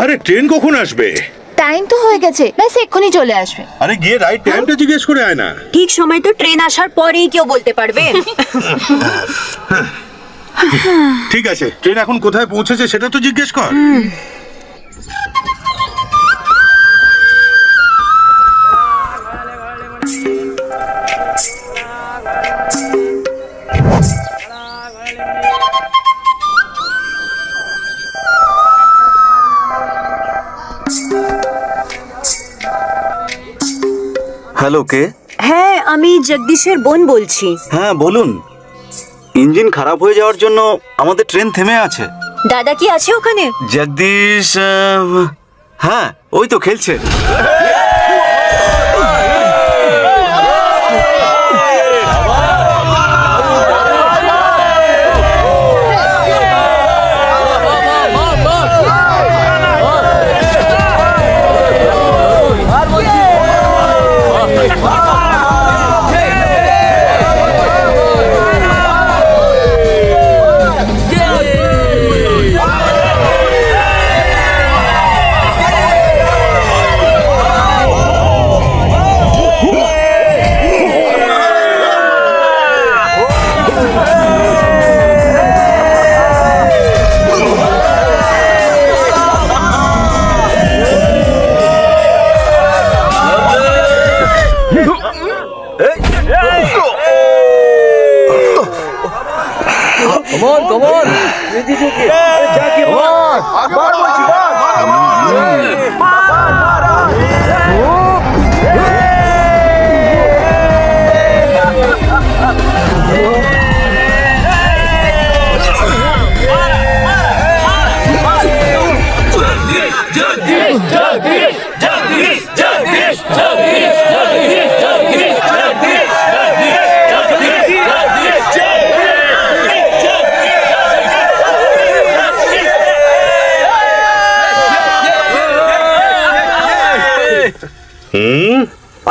আরে ট্রেন কখন আসবে? টাইম তো হয়ে গেছে, ব্যাস এক্ষুনি চলে আসবে। আরে গিয়ে রাইট টাইমটা জিজ্ঞেস করে আয় না। ঠিক সময় তো ট্রেন আসার পরেই কেউ বলতে পারবে। ঠিক আছে, ট্রেন এখন কোথায় পৌঁছেছে সেটা তো জিজ্ঞেস কর। হ্যালো, কে? হ্যাঁ, আমি জগদীশের বোন বলছি। হ্যাঁ বলুন। ইঞ্জিন খারাপ হয়ে যাওয়ার জন্য আমাদের ট্রেন থেমে আছে। দাদা কি আছে ওখানে? জগদীশ হ্যাঁ, ওই তো খেলছে।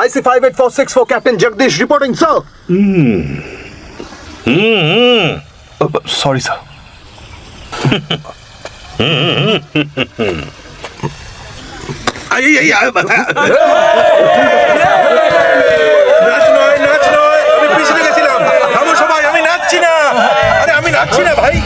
IC5846 for Captain Jagdish reporting, sir. Sorry, sir. নাচ নয়, নাচ নয়, আমি পিছনে গেছিলাম। থামো সবাই, আমি নাচছি না। আরে আমি নাচছি না ভাই।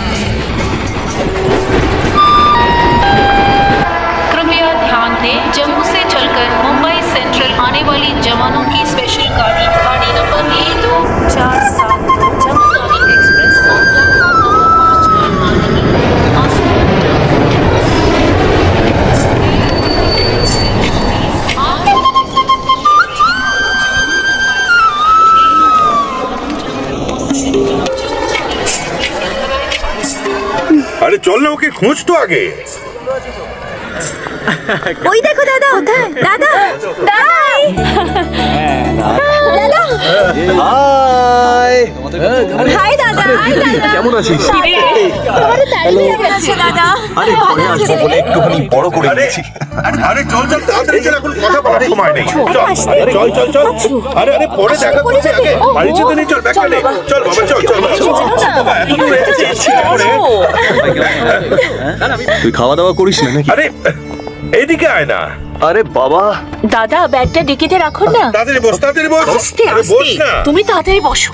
कृपया ध्यान दें, जम्मू से चलकर मुंबई सेंट्रल आने वाली जवानों की स्पेशल गाड़ी गाड़ी number A2472 Jammu Tawi express को प्लेटफॉर्म नंबर 5 पर আরে চল না, ওকে খোঁজ তো আগে। ওই দেখো দাদা, দাদা, দাই, দাদা, Hi. হাই দাদা, হাই দাদা, কেমন আছিস? তোমাদের টাইম হয়ে গেছে দাদা। আরে পরে আসবো বলে একটুখানি বড় করে আরে দিয়েছি। আরে চল চল, তাড়াতাড়ি চল, এখন কথা বলার সময় নেই। চল চল চল চল। আরে আরে পরে দেখা করছি, আগে বাড়ি যেতে নেই। চল ব্যাগটা নে। চল বাবা, চল চল বাবা, এত দূরে এসেছিস করে। তুই খাওয়া দাওয়া করিস না নাকি? আরে এইদিকে আয় না। আরে বাবা, দাদা ব্যাগটা ডিকিতে রাখুন না। তাড়াতাড়ি বস, তাড়াতাড়ি বস। আস্তে আরে বস আস্তে, না। তুমি তাড়াতাড়ি বসো।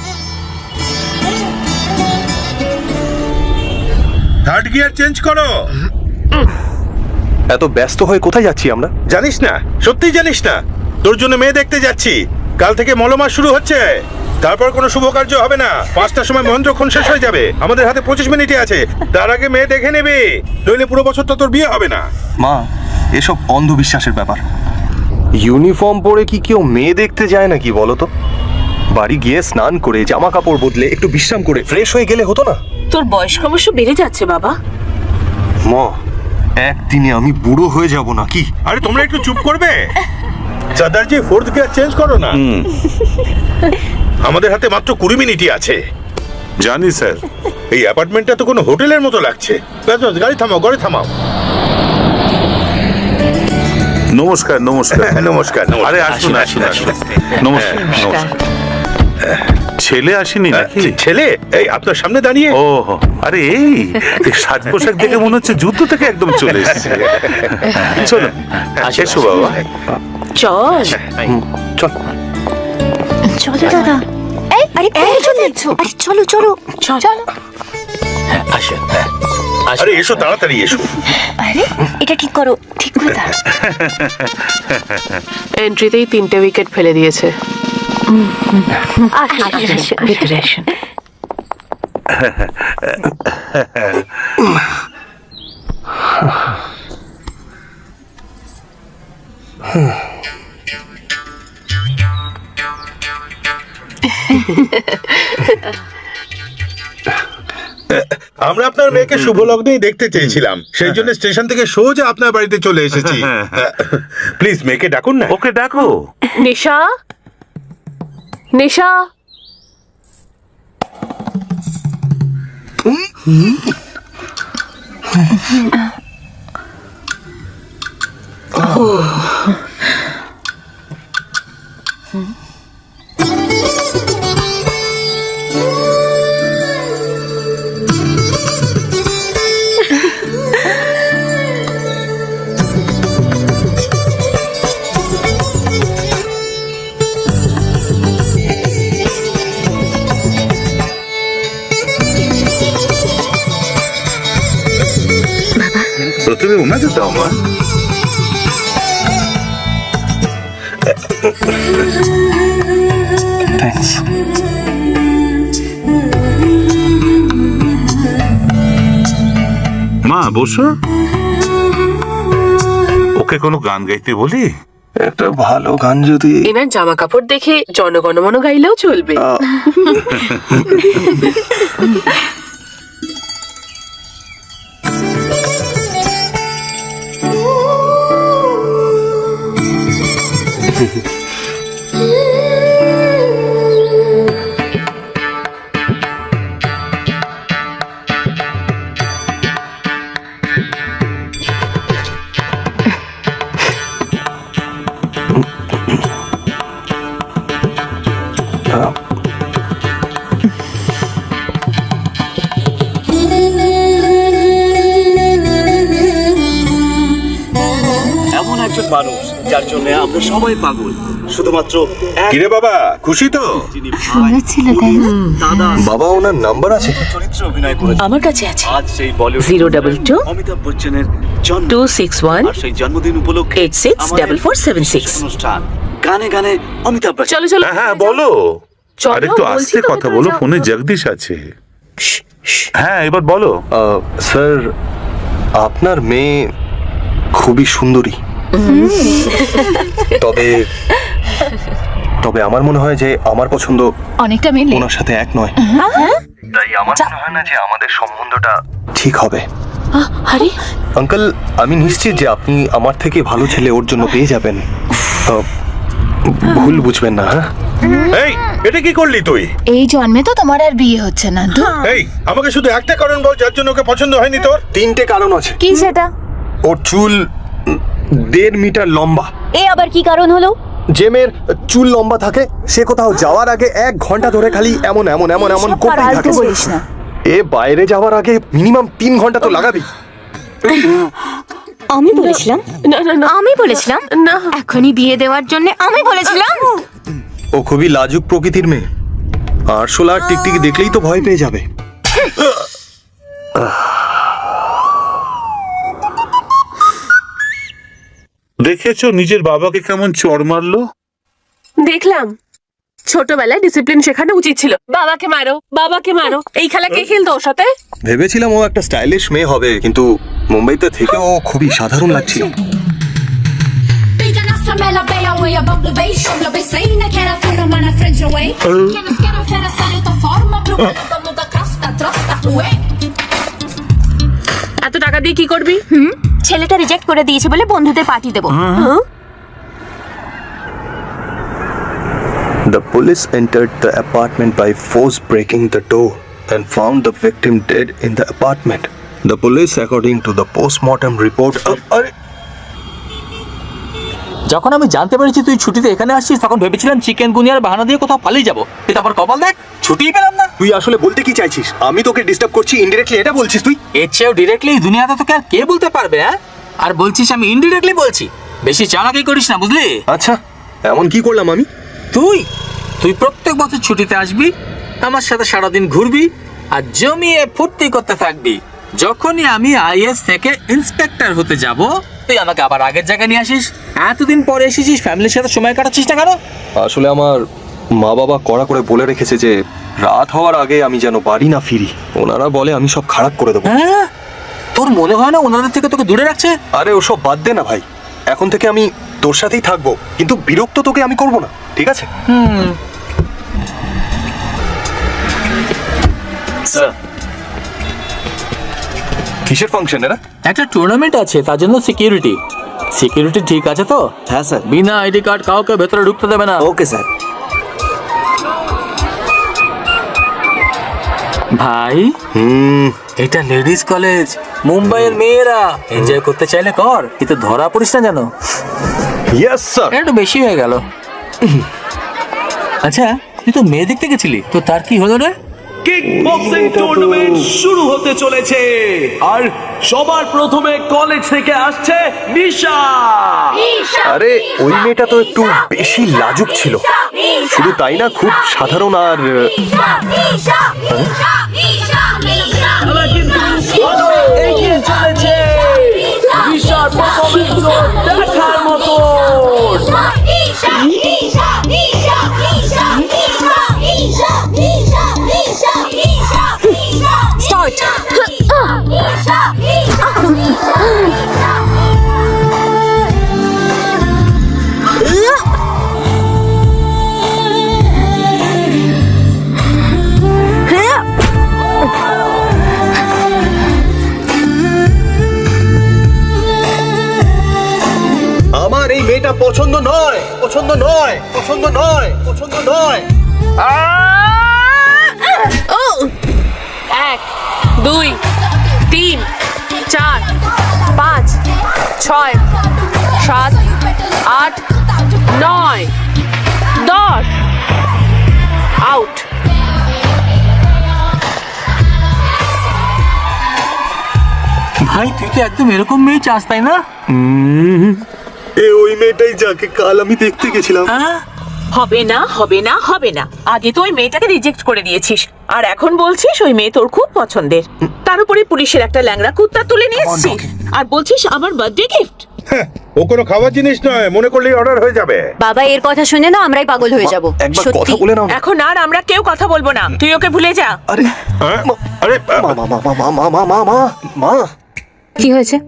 থার্ড গিয়ার চেঞ্জ করো। এত ব্যস্ত হয়ে কোথায় যাচ্ছি আমরা? জানিস না? সত্যিই জানিস না? তোর জন্য মেয়ে দেখতে যাচ্ছি। কাল থেকে মলমাস শুরু হচ্ছে। তারপর কোনো শুভ কার্য হবে না। 5টার সময় মহেন্দ্রক্ষণ শেষ হয়ে যাবে। আমাদের হাতে 25 মিনিটই আছে। তার আগে মেয়ে দেখে নেবে, নইলে পুরো বছরটা তোর বিয়ে হবে না। মা, এসব অন্ধবিশ্বাসের ব্যাপার। ইউনিফর্ম পরে কি কেউ মেয়ে দেখতে যায় নাকি বলো তো? বাড়ি গিয়ে স্নান করে জামা কাপড় বদলে একটু বিশ্রাম করে ফ্রেশ হয়ে গেলে হতো না? তোর বয়স ক্রমশ বেড়ে যাচ্ছে বাবা। মা, একদিনে আমি বুড়ো হয়ে যাব নাকি? আরে তোমরা একটু চুপ করবে? চাদারজি, ফোর্থ গিয়ার চেঞ্জ করো না। আমাদের হাতে মাত্র 20 মিনিটই আছে। জানি স্যার। এই অ্যাপার্টমেন্টটা তো কোনো হোটেলের মতো লাগছে। ব্যাস ব্যাস, গাড়ি থামাও, গাড়ি থামাও। নমস্কার নমস্কার। নমস্কার। আরে আসুন আসুন আসুন। নমস্কার নমস্কার। ছেলে আসেনি নাকি? ছেলে এই আপনার সামনে দাঁড়িয়ে। ও আরে এই সাজ পোশাক দেখে মনে হচ্ছে যুদ্ধ থেকে একদম চলে এসেছে। চলো এসো বাবা। চল চল। চলো দাদা। আরে চলে যাচ্ছো। আরে চলো চলো চলো। আরে এসো তাড়াতাড়ি এসো। আরে এটা ঠিক করো, ঠিক করে দাও। এন্ট্রিতেই 3টে উইকেট ফেলে দিয়েছে। ভিতরে আসুন। আমরা আপনার মেয়েকে শুভ লগ্নেই দেখতে চেয়েছিলাম, সেই জন্য স্টেশন থেকে সোজা আপনার বাড়িতে চলে এসেছি। প্লিজ মেয়েকে ডাকুন না। ওকে ডাকো। নিশা, নিশা, প্রথমে ওনাকে দাও মা। থ্যাঙ্কস। মা বসো। ওকে কোনো গান গাইতে বলি? একটা ভালো গান যদি। এনার জামা কাপড় দেখে জনগণমন গাইলেও চলবে। এমন একজন মানুষ যার জন্য আমরা সবাই পাগল, শুধুমাত্র কিরে বাবা, খুশি তো? যিনি সুন্দর ছিল তাই না? দাদা বাবা, ওনার নাম্বার আছে? চরিত্রে অভিনয় করেছেন। আমার কাছে আছে। আজ সেই বলিউড 022 অমিতাভ বচ্চনের জন্ম 261 আর সেই জন্মদিন উপলক্ষে 864476 অনুষ্ঠান গানে গানে অমিতাভ বচ্চন। চলো চলো। হ্যাঁ বলো। চলো, আরে একটু বলছি আস্তে তো, কথা ভেতরে বলো, যাও। ফোনে জগদীশ আছে। হ্যাঁ এবার বলো। স্যার, আপনার মেয়ে খুবই সুন্দরী। তবে তবে আমার মনে হয় যে আমার পছন্দ অনেকটা মিলে। ওনার সাথে এক নয়। তাই আমার মনে হয় না যে আমাদের সম্বন্ধটা ঠিক হবে। আরে আঙ্কেল, আমি নিশ্চিত যে আপনি আমার থেকে ভালো ছেলে ওর জন্য পেয়ে যাবেন। ভুল বুঝবেন না। হ্যাঁ, এই এটা কি করলি তুই? এই জন্মে তো তোমার আর বিয়ে হচ্ছে না। এই আমাকে শুধু একটা কারণ বল যার জন্য ওকে পছন্দ হয়নি তোর। 3টে কারণ আছে। কি সেটা? ওর চুল 1.5 মিটার লম্বা। এ আবার কি কারণ হলো? যে মেয়ের চুল লম্বা থাকে সে কোথাও যাওয়ার আগে 1 ঘন্টা ধরে খালি এমন এমন এমন এমন করতেই ফালতু থাকে। বলিস না। এ বাইরে যাওয়ার আগে মিনিমাম 3 ঘন্টা তো লাগাবি। আমি বলেছিলাম, না না না, আমি বলেছিলাম না। এখনই বিয়ে দেওয়ার জন্য আমি বলেছিলাম। ও খুবই লাজুক প্রকৃতির মেয়ে। আরশোলা আর টিকটিকি দেখলেই তো ভয় পেয়ে যাবে। দেখেছো নিজের বাবাকে কেমন চড় মারলো? দেখলাম। ছোটবেলায় ডিসিপ্লিন শেখানো উচিত ছিল। বাবাকে মারো, বাবাকে মারো। এই খেলা কে খেলতো ওর সাথে? ভেবেছিলাম ও একটা স্টাইলিশ মেয়ে হবে, কিন্তু মুম্বাইতে থেকে ও খুবই সাধারণ লাগছিল। Big enough to mela bella way above the base show la bessaina che era fuori ma una french away che non schiero che era salito forma proprio da crasta trasta away এত টাকা দিয়ে কি করবি? ছেলেটা reject করে দিয়েছে বলে বন্ধুদের পার্টি দেবো। The police entered the apartment by force, breaking the door and found the victim dead in the apartment. The police, according to the post-mortem report, যখন আমি জানতে পেরেছি তুই ছুটিতে এখানে আসছিস তখন ভেবেছিলাম চিকেন গুনিয়ার বাহানা দিয়ে কোথাও পালিয়ে যাবো, তুই তারপর কপাল দেখ ছুটিই পেলাম না। তুই আসলে বলতে কি চাইছিস? আমি তোকে ডিস্টার্ব করছি ইনডিরেক্টলি, এটা বলছিস তুই? এর চেয়েও ডিরেক্টলি দুনিয়াতে তোকে আর কে বলতে পারবে? হ্যাঁ, আর বলছিস আমি ইনডিরেক্টলি বলছি। বেশি চালাকি করিস না, বুঝলি? আচ্ছা, এমন কি করলাম আমি? তুই প্রত্যেক বছর ছুটিতে আসবি, আমার সাথে সারাদিন ঘুরবি আর জমিয়ে ফুর্তি করতে থাকবি। যখনই আমি আইএস থেকে ইন্সপেক্টর হতে যাব তুই আমাকে আবার আগের জায়গায় নিয়ে আসিস। এতদিন পরে এসেছিস, ফ্যামিলির সাথে সময় কাটাচ্ছিস না কেন? আসলে আমার মা বাবা কড়া করে বলে রেখেছে যে রাত হওয়ার আগে আমি যেন বাড়ি না ফিরি। ওনারা বলে আমি সব খারাপ করে দেবো। হ্যাঁ, তোর মনে হয় না ওনাদের থেকে তোকে দূরে রাখছে? আরে ওসব বাদ দে না ভাই, এখন থেকে আমি তোর সাথেই থাকবো, কিন্তু বিরক্ত তোকে আমি করবো না, ঠিক আছে? কিসের ফাংশন এরা? একটা টুর্নামেন্ট আছে, তার জন্য সিকিউরিটি ঠিক আছে তো? হ্যাঁ স্যার। বিনা আইডি কার্ড কাউকে ভেতরে ঢুকতে দেবে না। Okay sir. ভাই এটা লেডিস কলেজ, মুম্বাইয়ের মেয়েরা এনজয় করতে চাইলে কর, কিন্তু ধরা পড়িস না যেন। Yes sir. একটু বেশি হয়ে গেল। আচ্ছা, তুই তো মেয়ে দেখতে গেছিলি, তো তার কি হলো রে? কিক বক্সিং টুর্নামেন্ট শুরু হতে চলেছে, আর সবার প্রথমে কলেজ থেকে আসছে নিশা। আরে ওই মেয়েটা তো একটু বেশি লাজুক ছিল, শুধু তাই না, খুব সাধারণ আর খেলা কিন্তু এগিয়ে চলেছে। নিশার পারফরম্যান্স দেখার মতো। আমার এই মেয়েটা পছন্দ নয়, পছন্দ নয়, পছন্দ নয়, পছন্দ নয়। 1 2 3 4 5 6 7 8 9 10 আউট। ভাই তুই তো একদম এরকম মেয়ে চাস, তাই না? ওই মেয়েটাই যাকে কাল আমি দেখতে গেছিলাম। হবে না হবে না হবে না, আগে তো ওই মেয়েটাকে রিজেক্ট করে দিয়েছিস, আর এখন বলছিস ওই মেয়ে তোর খুব পছন্দের। তার উপরে পুলিশের একটা ল্যাংড়া কুত্তা তুলে নিয়ে এসেছিস, আর বলছিস আমার বার্থডে গিফট। ও কোনো খাওয়ার জিনিস নয়, মনে করলেই অর্ডার হয়ে যাবে। বাবা এর কথা শুনে না আমরাই পাগল হয়ে যাব। একবার কথা বলে নাও। এখন আর আমরা কেউ কথা বলবো না, তুই ওকে ভুলে যা। আরে আরে মা মা মা মা মা মা মা মা মা। কি হয়েছে?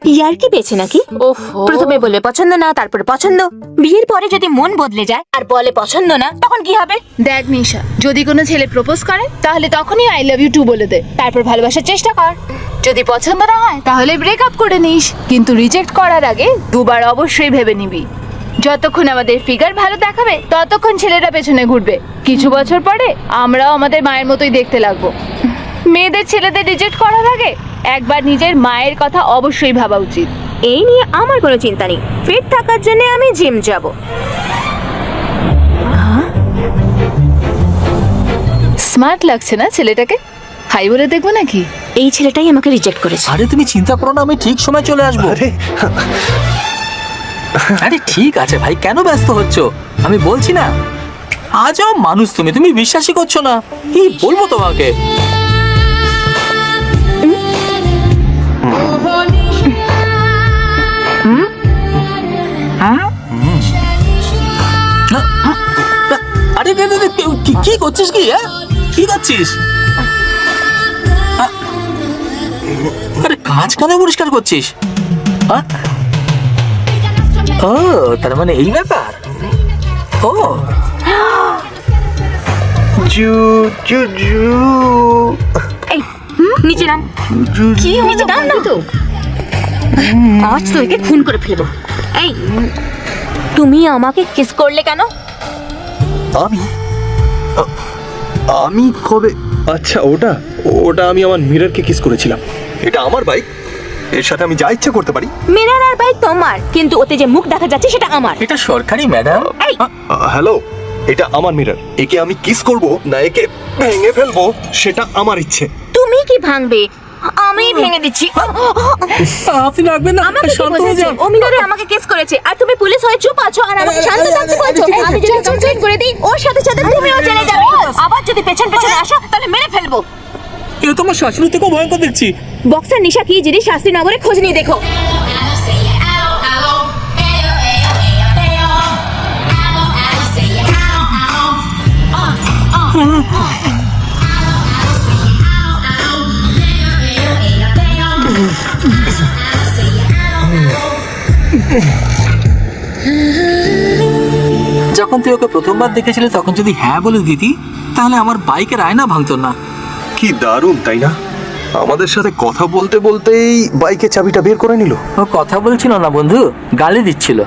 ইয়ার কি পেয়েছে নাকি? ওহো, প্রথমে বলে পছন্দ না, তারপরে পছন্দ, বিয়ের পরে যদি মন বদলে যায় আর বলে পছন্দ না, তখন কি হবে? দেখ নিশা, যদি কোনো ছেলে প্রপোজ করে তাহলে তখনই আই লাভ ইউ টু বলে দে, তারপর ভালোবাসার চেষ্টা কর। যদি পছন্দ না হয় তাহলে ব্রেকআপ করে নিস, কিন্তু রিজেক্ট করার আগে দুবার অবশ্যই ভেবে নিবি। যতক্ষণ আমাদের ফিগার ভালো দেখাবে ততক্ষণ ছেলেরা পেছনে ঘুরবে, কিছু বছর পরে আমরাও আমাদের মায়ের মতোই দেখতে লাগবো। মেয়েদের ছেলেদের রিজেক্ট করার আগে একবার নিজের মায়ের কথা অবশ্যই ভাবা উচিত। এই নিয়ে আমার কোনো চিন্তা নেই, ফিট থাকার জন্য আমি জিম যাব। স্মার্ট লাগছে না ছেলেটাকে? হাই বলে দেখবো নাকি? এই ছেলেটাই আমাকে রিজেক্ট করেছে। আরে তুমি চিন্তা করো না, আমি ঠিক সময় চলে আসবো। আরে ঠিক আছে ভাই, কেন ব্যস্ত হচ্ছ? আমি বলছি না, আজও মানুষ তুমি বিশ্বাসই করছো না, কি বলবো তোমাকে? আরে কি করছিস? কি করছিস? আরে কাজ কেন পরিষ্কার করছিস? ও তার মানে এই ব্যাপার। ও জু জু জু। এই নিচে নাম। কি হয়েছে? নাম না তো, আজ তো একে খুন করে ফেলবো। এই তুমি আমাকে কিস করলে কেন? আমি কবে? আচ্ছা ওটা আমি আমার মিররকে কিস করেছিলাম। এটা আমার বাইক, এর সাথে আমি যা ইচ্ছা করতে পারি। মিরর আর বাইক তোমার, কিন্তু ওতে যে মুখ দেখা যাচ্ছে সেটা আমার। এটা সরকারি ম্যাডাম। এই হ্যালো, এটা আমার মিরর। একে আমি কিস করব না একে ভেঙে ফেলবো সেটা আমার ইচ্ছে। তুমি কি ভাঙবে? আমি ভেঙে দিচ্ছি। আপনি রাখবেন না, আমাকে কি শান্ত হয়ে বোঝাচ্ছে? যান। ও মিররে আমাকে কেস করেছে আর তুমি পুলিশ হয়ে চুপ আছো আর আমাকে শান্ত থাকতে বলছো। আমি যদি কমপ্লেইন করে দিই ওর সাথে সাথে তুমিও জেনে যাবে। আবার যদি পেছন পেছন আসো তাহলে মেরে ফেলবো। এ তো আমার শাশুড়ি থেকেও ভয়ঙ্কর দেখছি। বক্সার নিশা কি জিনিস শাস্ত্রীনগরে খোঁজ নিয়ে দেখো। যখন তুই ওকে প্রথমবার দেখেছিলি তখন যদি হ্যাঁ বলে দিতি তাহলে আমার বাইকের আয়না ভাঙতো না। কি দারুণ তাই না? আমাদের সাথে কথা বলতে বলতেই বাইকের চাবিটা বের করে নিল। ও কথা বলছিল না বন্ধু, গালি দিচ্ছিল।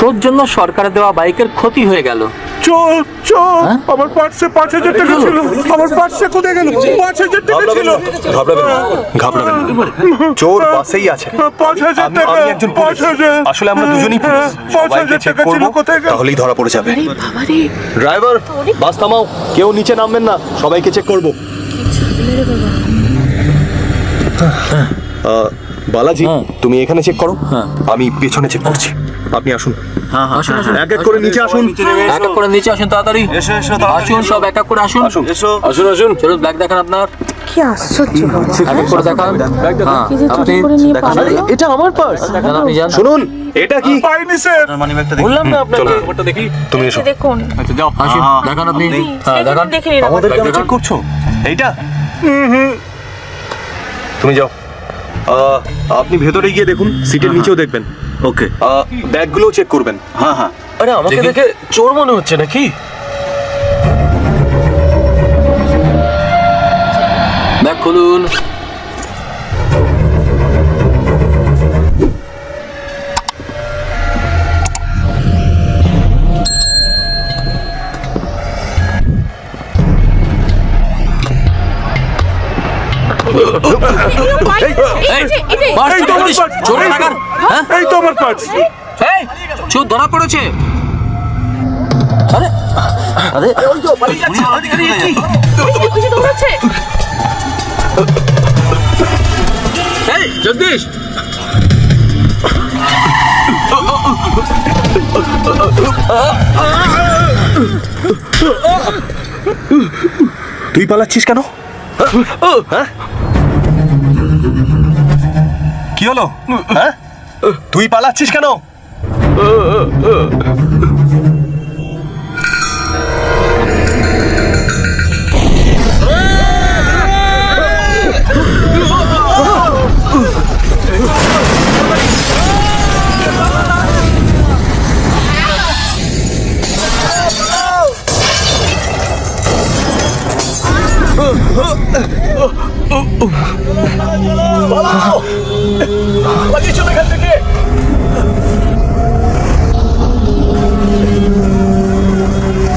তোর জন্য সরকারের দেওয়া বাইকের ক্ষতি হয়ে গেল। চোর চোর, হ্যাঁ? আমার পার্সে 5,000 টাকা ছিল। আমার পার্সে কোথায় গেল? 5,000 টাকা ছিল। ঘাবড়াবেন না। চোর বাসেই আছে। 5,000 টাকা। আমি একজন পুলিশ। 5,000 আসলে আমরা দুজনেই পুলিশ। 5,000 টাকা ছিল, কোথায় গেল? তাহলেই ধরা পড়ে যাবে। ড্রাইভার, বাস থামাও। কেউ নিচে নামবেন না, সবাইকে চেক করব। বালাজি, তুমি এখানে চেক করো, আমি পেছনে চেক করছি। আপনি আসুন। আসুন আসুন, এক এক করে নিচে আসুন। এক এক করে নিচে আসুন, তাড়াতাড়ি আসুন, সব এক এক করে আসুন। আসুন আসুন, চলুন ব্যাগ দেখান আপনার। কি আশ্চর্য এক এক করে দেখান। হ্যাঁ, আপনি দেখান। এটা আমার পার্স। দেখান, আপনি যান। শুনুন, এটা কি? পাইনি স্যার। বললাম না আপনাকে। ওটা দেখি। তুমি এসো। দেখুন। আচ্ছা যাও, আসুন, দেখান আপনি। হ্যাঁ, দেখান। দেখে নিন। আমাদের কেন দেখান। চেক করছো? এইটা? তুমি যাও। আপনি ভেতরে গিয়ে দেখুন, সিটের নিচেও দেখবেন। ওকে। ব্যাগগুলো চেক করবেন। হ্যাঁ হ্যাঁ। আরে আমাকে দেখে চোর মনে হচ্ছে নাকি? ব্যাগ খুলুন। এই তো আমার পার্স। চোর টাকার। হ্যাঁ, এই তো আমার পার্স। এই, চোর ধরা পড়েছে। এই জগদীশ, তুই পালাচ্ছিস কেন? হ্যাঁ? কি হলো? হ্যাঁ, তুই পালাচ্ছিস কেন? পালিয়ে চলে এখান থেকে।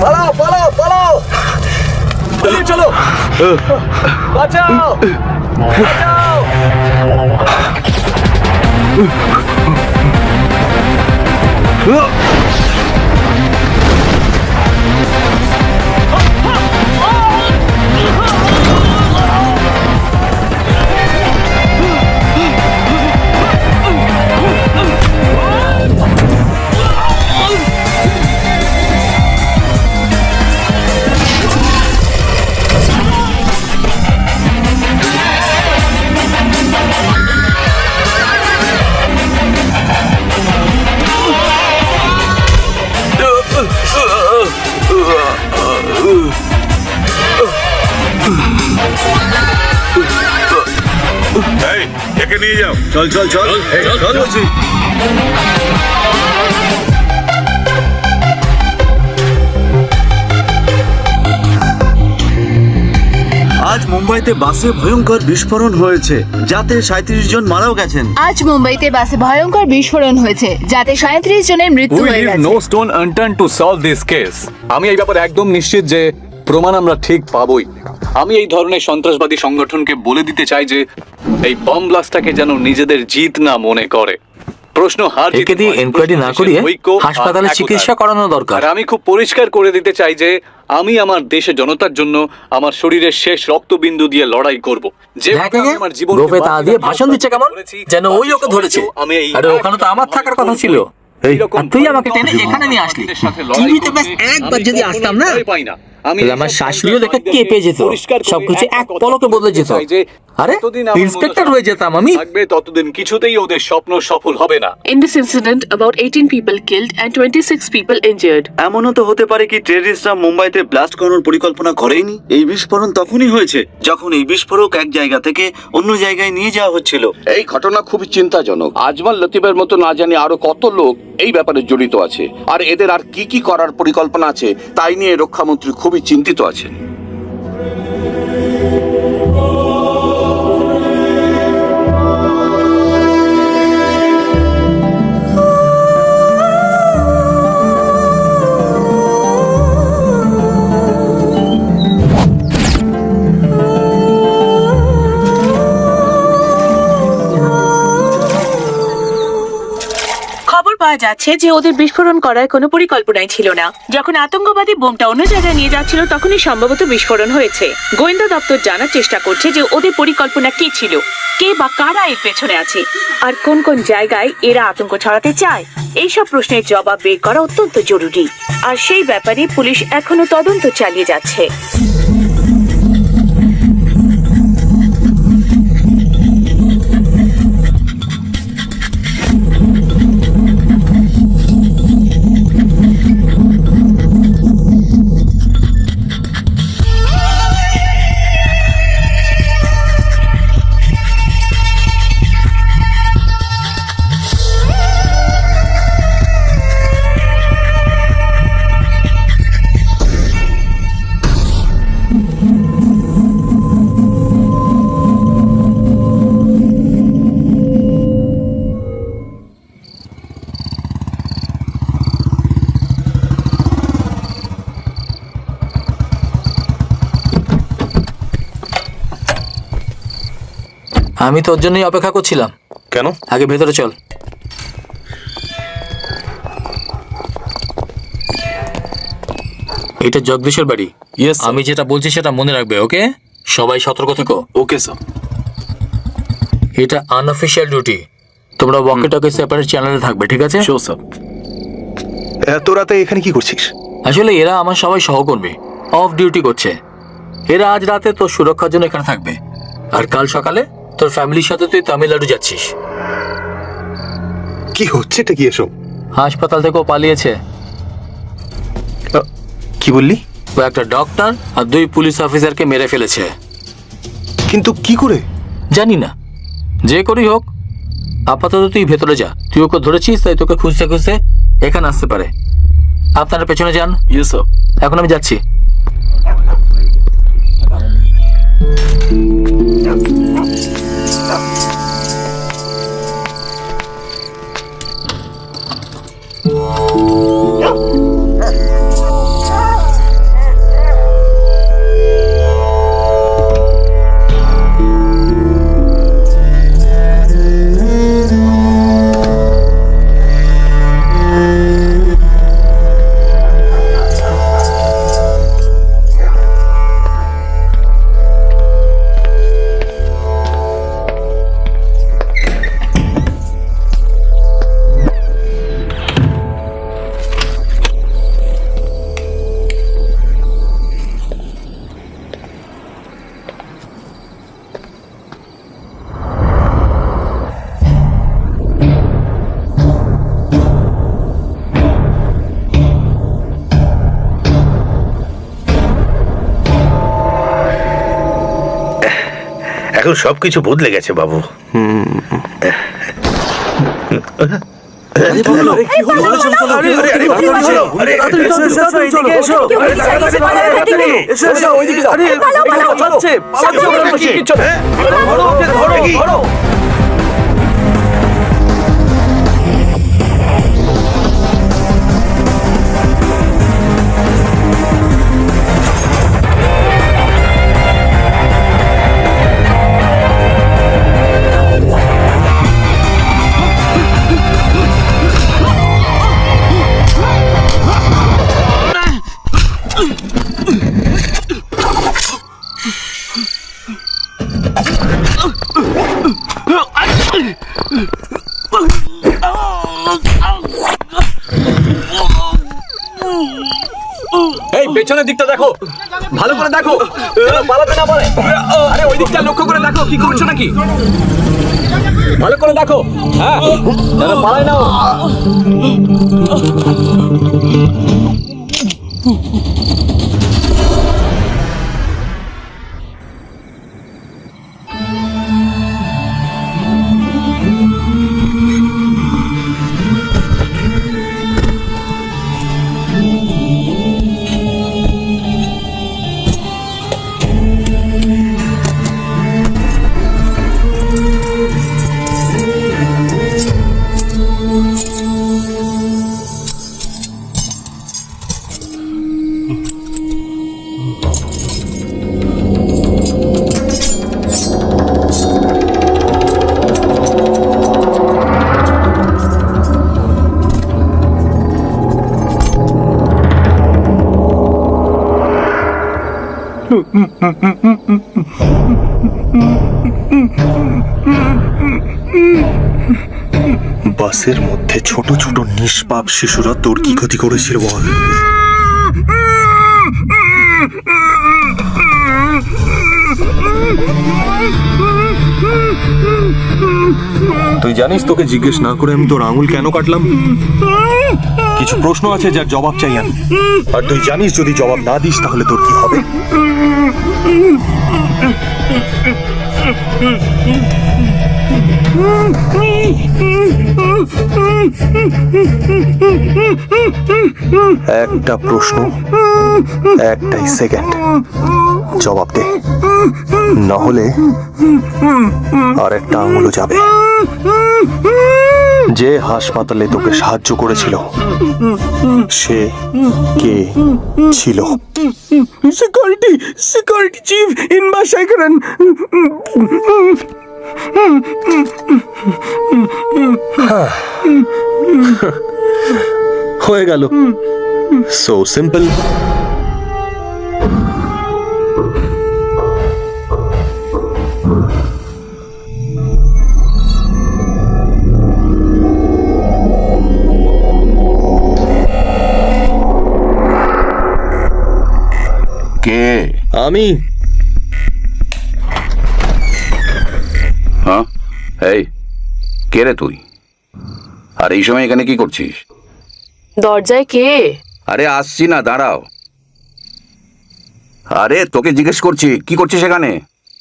পালাও পালাও পালাও, পালিয়ে চলো। বাঁচাও বাঁচাও। এই, একে নিয়ে যাও। চল চল চল চল বলছি। আজ মুম্বাইতে বাসে ভয়ঙ্কর বিস্ফোরণ হয়েছে, যাতে 37 জন মারাও গেছেন। আজ মুম্বাইতে বাসে ভয়ঙ্কর বিস্ফোরণ হয়েছে, যাতে 37 জনের মৃত্যু হয়ে গেছে। No stone unturned to solve this case. আমি এই ব্যাপারে একদম নিশ্চিত যে প্রমাণ আমরা ঠিক পাবোই। আমি এই ধরনের সন্ত্রাসবাদী সংগঠনকে বলে দিতে চাই যে এই বম ব্লাস্টটাকে যেন নিজেদের জিত না মনে করে। প্রশ্ন একে দিয়ে এনকোয়ারি না করিয়ে হাসপাতালে চিকিৎসা করানো দরকার। আর আমি খুব পরিষ্কার করে দিতে চাই যে আমি আমার দেশের জনতার জন্য আমার শরীরের শেষ রক্তবিন্দু দিয়ে লড়াই করব। যে আমার জীবন তা দিয়ে ভাষণ দিচ্ছে কেমন যেন ওই ওকে ধরেছে। আরে ওখানে তো আমার থাকার কথা ছিল, আর তুই আমাকে টেনে এখানে নিয়ে আসলি। টিভিতে ব্যাস একবার যদি আসতাম না, তাহলে আমার শাশুড়িও দেখে কেঁপে যেত, সবকিছু এক পলকে বদলে যেত। আরে ইন্সপেক্টর হয়ে যেতাম আমি। ততদিন কিছুতেই ওদের স্বপ্ন সফল হবে না। In this incident, about 18 people killed and 26 people injured. এমনও তো হতে পারে কি টেররিস্টরা মুম্বাইতে ব্লাস্ট করানোর পরিকল্পনা করেইনি। এই বিস্ফোরণ তখনই হয়েছে যখন এই বিস্ফোরক এক জায়গা থেকে অন্য জায়গায় নিয়ে যাওয়া হচ্ছিল। এই ঘটনা খুবই চিন্তাজনক। আজমল লতিফের মতো না জানি আরো কত লোক এই ব্যাপারে জড়িত আছে, আর এদের আর কি কি করার পরিকল্পনা আছে তাই নিয়ে রক্ষামন্ত্রী খুবই চিন্তিত আছেন। খবর পাওয়া যাচ্ছে যে ওদের বিস্ফোরণ করার কোনো পরিকল্পনাই ছিল না। যখন আতঙ্কবাদী বোমটা অন্য জায়গায় নিয়ে যাচ্ছিল তখনই সম্ভবত বিস্ফোরণ হয়েছে। গোয়েন্দা দপ্তর জানার চেষ্টা করছে যে ওদের পরিকল্পনা কি ছিল, কে বা কারা এর পেছনে আছে, আর কোন কোন জায়গায় এরা আতঙ্ক ছড়াতে চায়। এইসব প্রশ্নের জবাব বের করা অত্যন্ত জরুরি, আর সেই ব্যাপারে পুলিশ এখনো তদন্ত চালিয়ে যাচ্ছে। আমি তোর জন্যই অপেক্ষা করছিলাম। কেন? আগে ভেতরে চল। এটা জগদীশের বাড়ি। আমি যেটা বলছি সেটা মনে রাখবে, ওকে? সবাই সতর্ক থেকো। Okay sir. এটা আনঅফিশিয়াল ডিউটি, তোমরা ওয়াকি টকি সেপারেট চ্যানেলে থাকবে, ঠিক আছে? Sure sir. এত রাতে এখানে কি করছিস? আসলে এরা আমার সবাই সহকর্মী, অফ ডিউটি করছে। এরা আজ রাতে তোর সুরক্ষার জন্য এখানে থাকবে, আর কাল সকালে তোর ফ্যামিলির সাথে তুই তামিলনাড়ু যাচ্ছিস। কি হচ্ছে এটা কি এসব? হাসপাতাল থেকেও পালিয়েছে। কি বললি? ও একটা ডক্টর আর 2 পুলিশ অফিসারকে মেরে ফেলেছে। কিন্তু কি করে? জানি না, যে করেই হোক আপাতত তুই ভেতরে যা। তুই ওকে ধরেছিস তাই তোকে খুঁজতে খুঁজতে এখানে আসতে পারে। আপনারা পেছনে যান। Yes sir. এখন আমি যাচ্ছি। এখন সবকিছু বদলে গেছে বাবু। এই পেছনের দিকটা দেখো, ভালো করে দেখো, যেন পালাতে না পারে। আরে ওই দিকটা লক্ষ্য করে দেখো, কি করছো নাকি? ভালো করে দেখো, হ্যাঁ, যেন পালায় না ও। বাসের মধ্যে ছোট ছোট নিষ্পাপ শিশুরা তোর কি ক্ষতি করেছিল বল? তুই জানিস তোকে জিজ্ঞেস না করে আমি তোর আঙুল কেন কাটলাম? কিছু প্রশ্ন আছে যার জবাব চাই আমি, আর তুই জানিস যদি জবাব না দিস তাহলে তোর কি হবে? একটা প্রশ্ন, একটাই সেকেন্ড, জবাব দে, না হলে আর একটা আঙুলও যাবে। যে হাসপাতালে তোকে সাহায্য করেছিল সে কে ছিল? সিকিউরিটি চিফ ইনমা শেখরন। হয়ে গেল, সো সিম্পল। কে? আমি। হ্যাঁ, এই কে রে তুই? আর এই সময় এখানে কি করছিস? দরজায় কে? আরে আসছি না, দাঁড়াও। আরে তোকে জিজ্ঞেস করছি কি করছিস এখানে?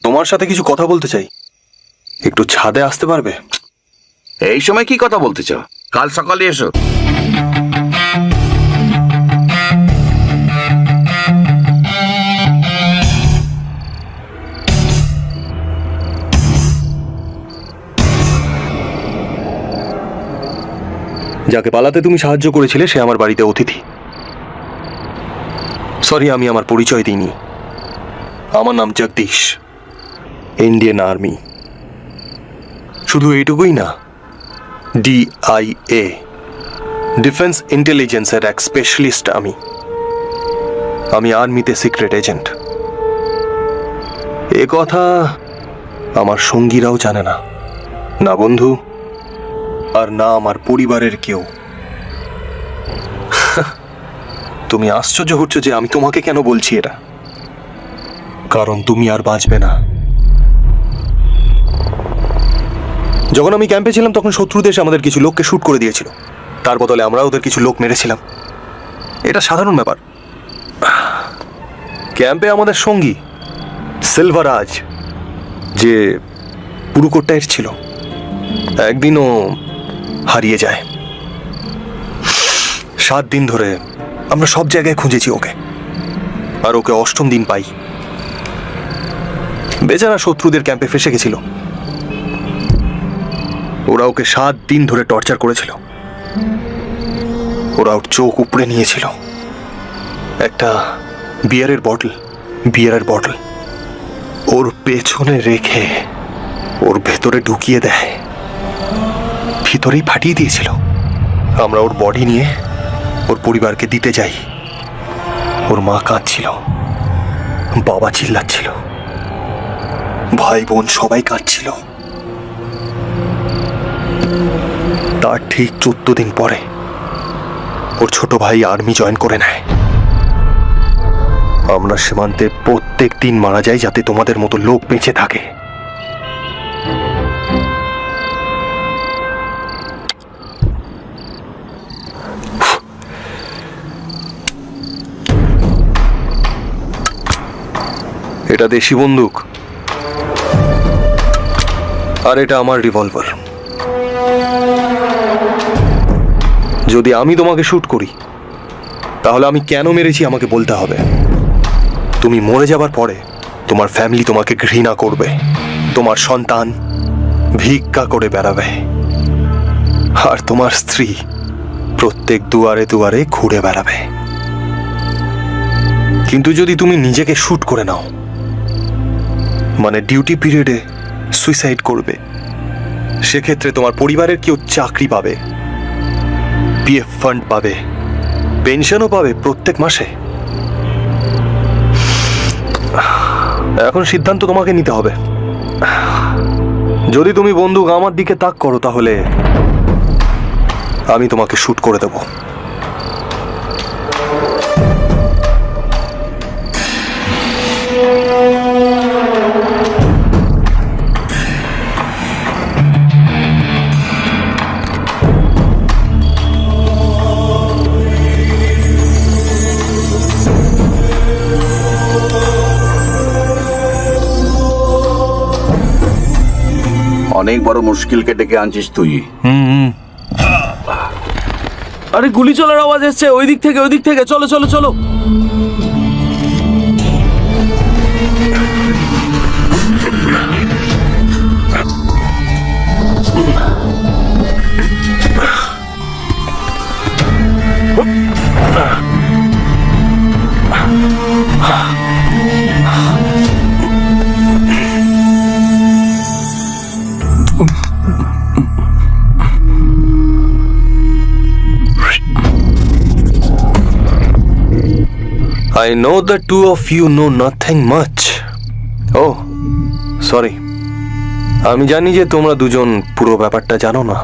তোমার সাথে কিছু কথা বলতে চাই, একটু ছাদে আসতে পারবে? এই সময় কি কথা বলতে চাও? কাল সকালে এসো। যাকে পালাতে তুমি সাহায্য করেছিলে সে আমার বাড়িতে অতিথি। সরি, আমি আমার পরিচয় দিইনি। আমার নাম জগদীশ, ইন্ডিয়ান আর্মি। শুধু এইটুকুই না, DIA, ডিফেন্স ইন্টেলিজেন্সের এক স্পেশালিস্ট আমি। আমি আর্মিতে সিক্রেট এজেন্ট। এ কথা আমার সঙ্গীরাও জানে না, না বন্ধু আর না আমার পরিবারের কেউ। তুমি আশ্চর্য হচ্ছ যে আমি তোমাকে কেন বলছি এটা, কারণ তুমি আর বাঁচবে না। যখন আমি ক্যাম্পে ছিলাম তখন শত্রু দেশ আমাদের কিছু লোককে শুট করে দিয়েছিল, তার বদলে আমরা ওদের কিছু লোক মেরেছিলাম। এটা সাধারণ ব্যাপার। ক্যাম্পে আমাদের সঙ্গী সিলভারাজ, যে পুরুকোট্টায়ের ছিল, একদিনও হারিয়ে যায়। 7 দিন ধরে আমরা সব জায়গায় খুঁজেছি ওকে, আর ওকে 8ম দিন পাই। বেচারা শত্রুদের ক্যাম্পে ফেসে গেছিল। ওরা ওকে 7 দিন ধরে টর্চার করেছিল। ওরা ওর চোখ উপড়ে নিয়েছিল। একটা বিয়ারের বটল ওর পেছনে রেখে ওর ভেতরে ঢুকিয়ে দেয়, ভিতরেই ফাটিয়ে দিয়েছিল। আমরা ওর বডি নিয়ে ওর পরিবারকে দিতে যাই। ওর মা কাঁদছিল, বাবা চিল্লাচ্ছিল, ভাই বোন সবাই কাঁদছিল। তার ঠিক 14 দিন পরে ওর ছোট ভাই আর্মি জয়েন করে নেয়। আমরা সীমান্তে প্রত্যেক দিন মারা যাই যাতে তোমাদের মতো লোক বেঁচে থাকে। এটা দেশি বন্দুক আর এটা আমার রিভলভার। যদি আমি তোমাকে শুট করি তাহলে আমি কেন মেরেছি আমাকে বলতে হবে। তুমি মরে যাবার পরে তোমার ফ্যামিলি তোমাকে ঘৃণা করবে, তোমার সন্তান ভিক্ষা করে বেড়াবে, আর তোমার স্ত্রী প্রত্যেক দুয়ারে দুয়ারে ঘুরে বেড়াবে। কিন্তু যদি তুমি নিজেকে শুট করে নাও, মানে ডিউটি পিরিয়ডে সুইসাইড করবে, সেক্ষেত্রে তোমার পরিবারের কেউ চাকরি পাবে, পিএফ ফান্ড পাবে, পেনশনও পাবে প্রত্যেক মাসে। এখন সিদ্ধান্ত তোমাকে নিতে হবে। যদি তুমি বন্দুক আমার দিকে তাক করো তাহলে আমি তোমাকে শুট করে দেব। অনেক বড় মুশকিলকে ডেকে আনছিস তুই। আরে গুলি চলার আওয়াজ এসছে ওই দিক থেকে, চলো চলো চলো। I know the two of you know nothing much. Oh, sorry. আমি জানি যে তোমরা দুজন পুরো ব্যাপারটা জানো না।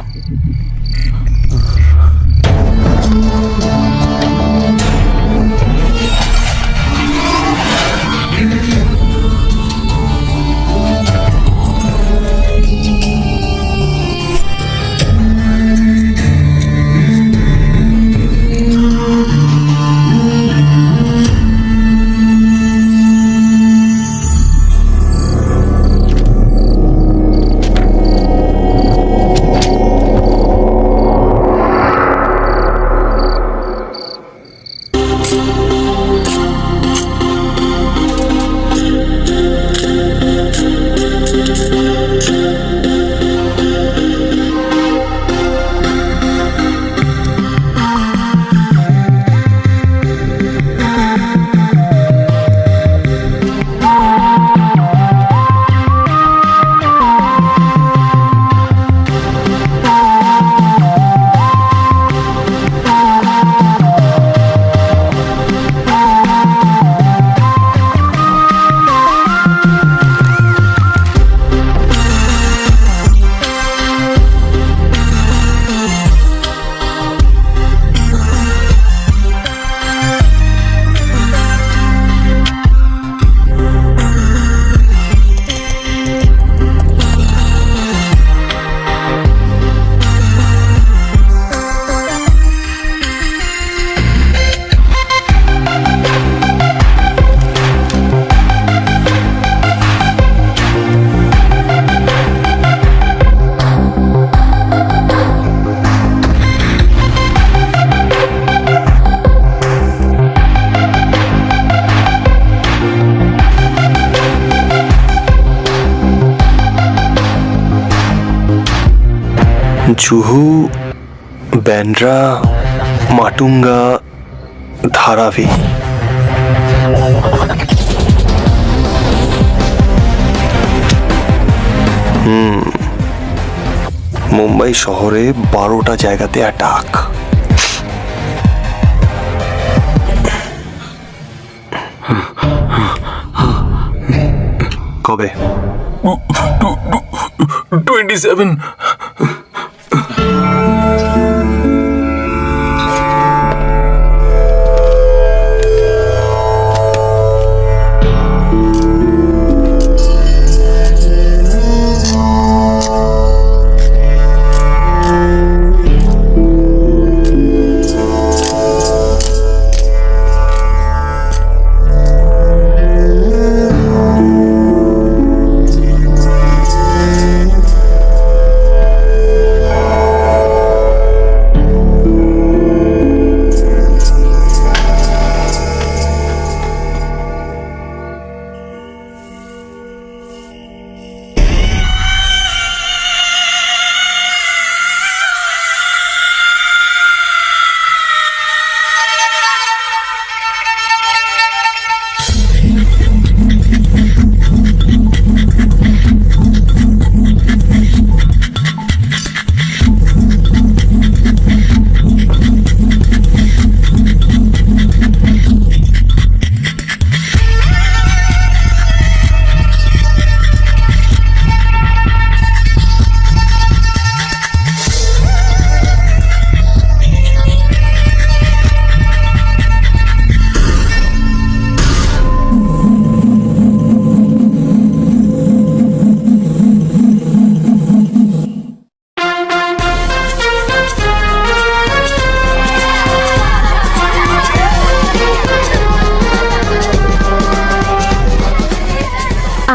জুহু, ব্যান্ড্রা, মাটুঙ্গা, ধারাভি। মুম্বাই শহরে 12টা জায়গাতে অ্যাটাক। কবে? 27।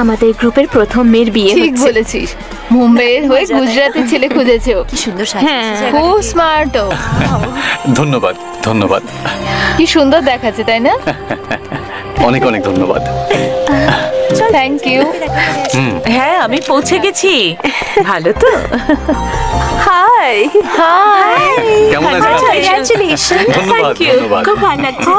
আমাদের গ্রুপের প্রথম মেয়ের বিয়ে ঠিক বলেছিস, মুম্বাইয়ের হয়ে গুজরাটের ছেলে খুঁজেছো। কি সুন্দর খুব স্মার্ট ও। ধন্যবাদ ধন্যবাদ, কি সুন্দর দেখাচ্ছে তাই না? অনেক অনেক ধন্যবাদ। Thank you. হ্যাঁ, আমি পৌঁছে গেছি। ভালো তো? হাই হাই, কেমন আছেন? কংগ্রাচুলেশন। ধন্যবাদ ধন্যবাদ। খুব ভালো লাগছে।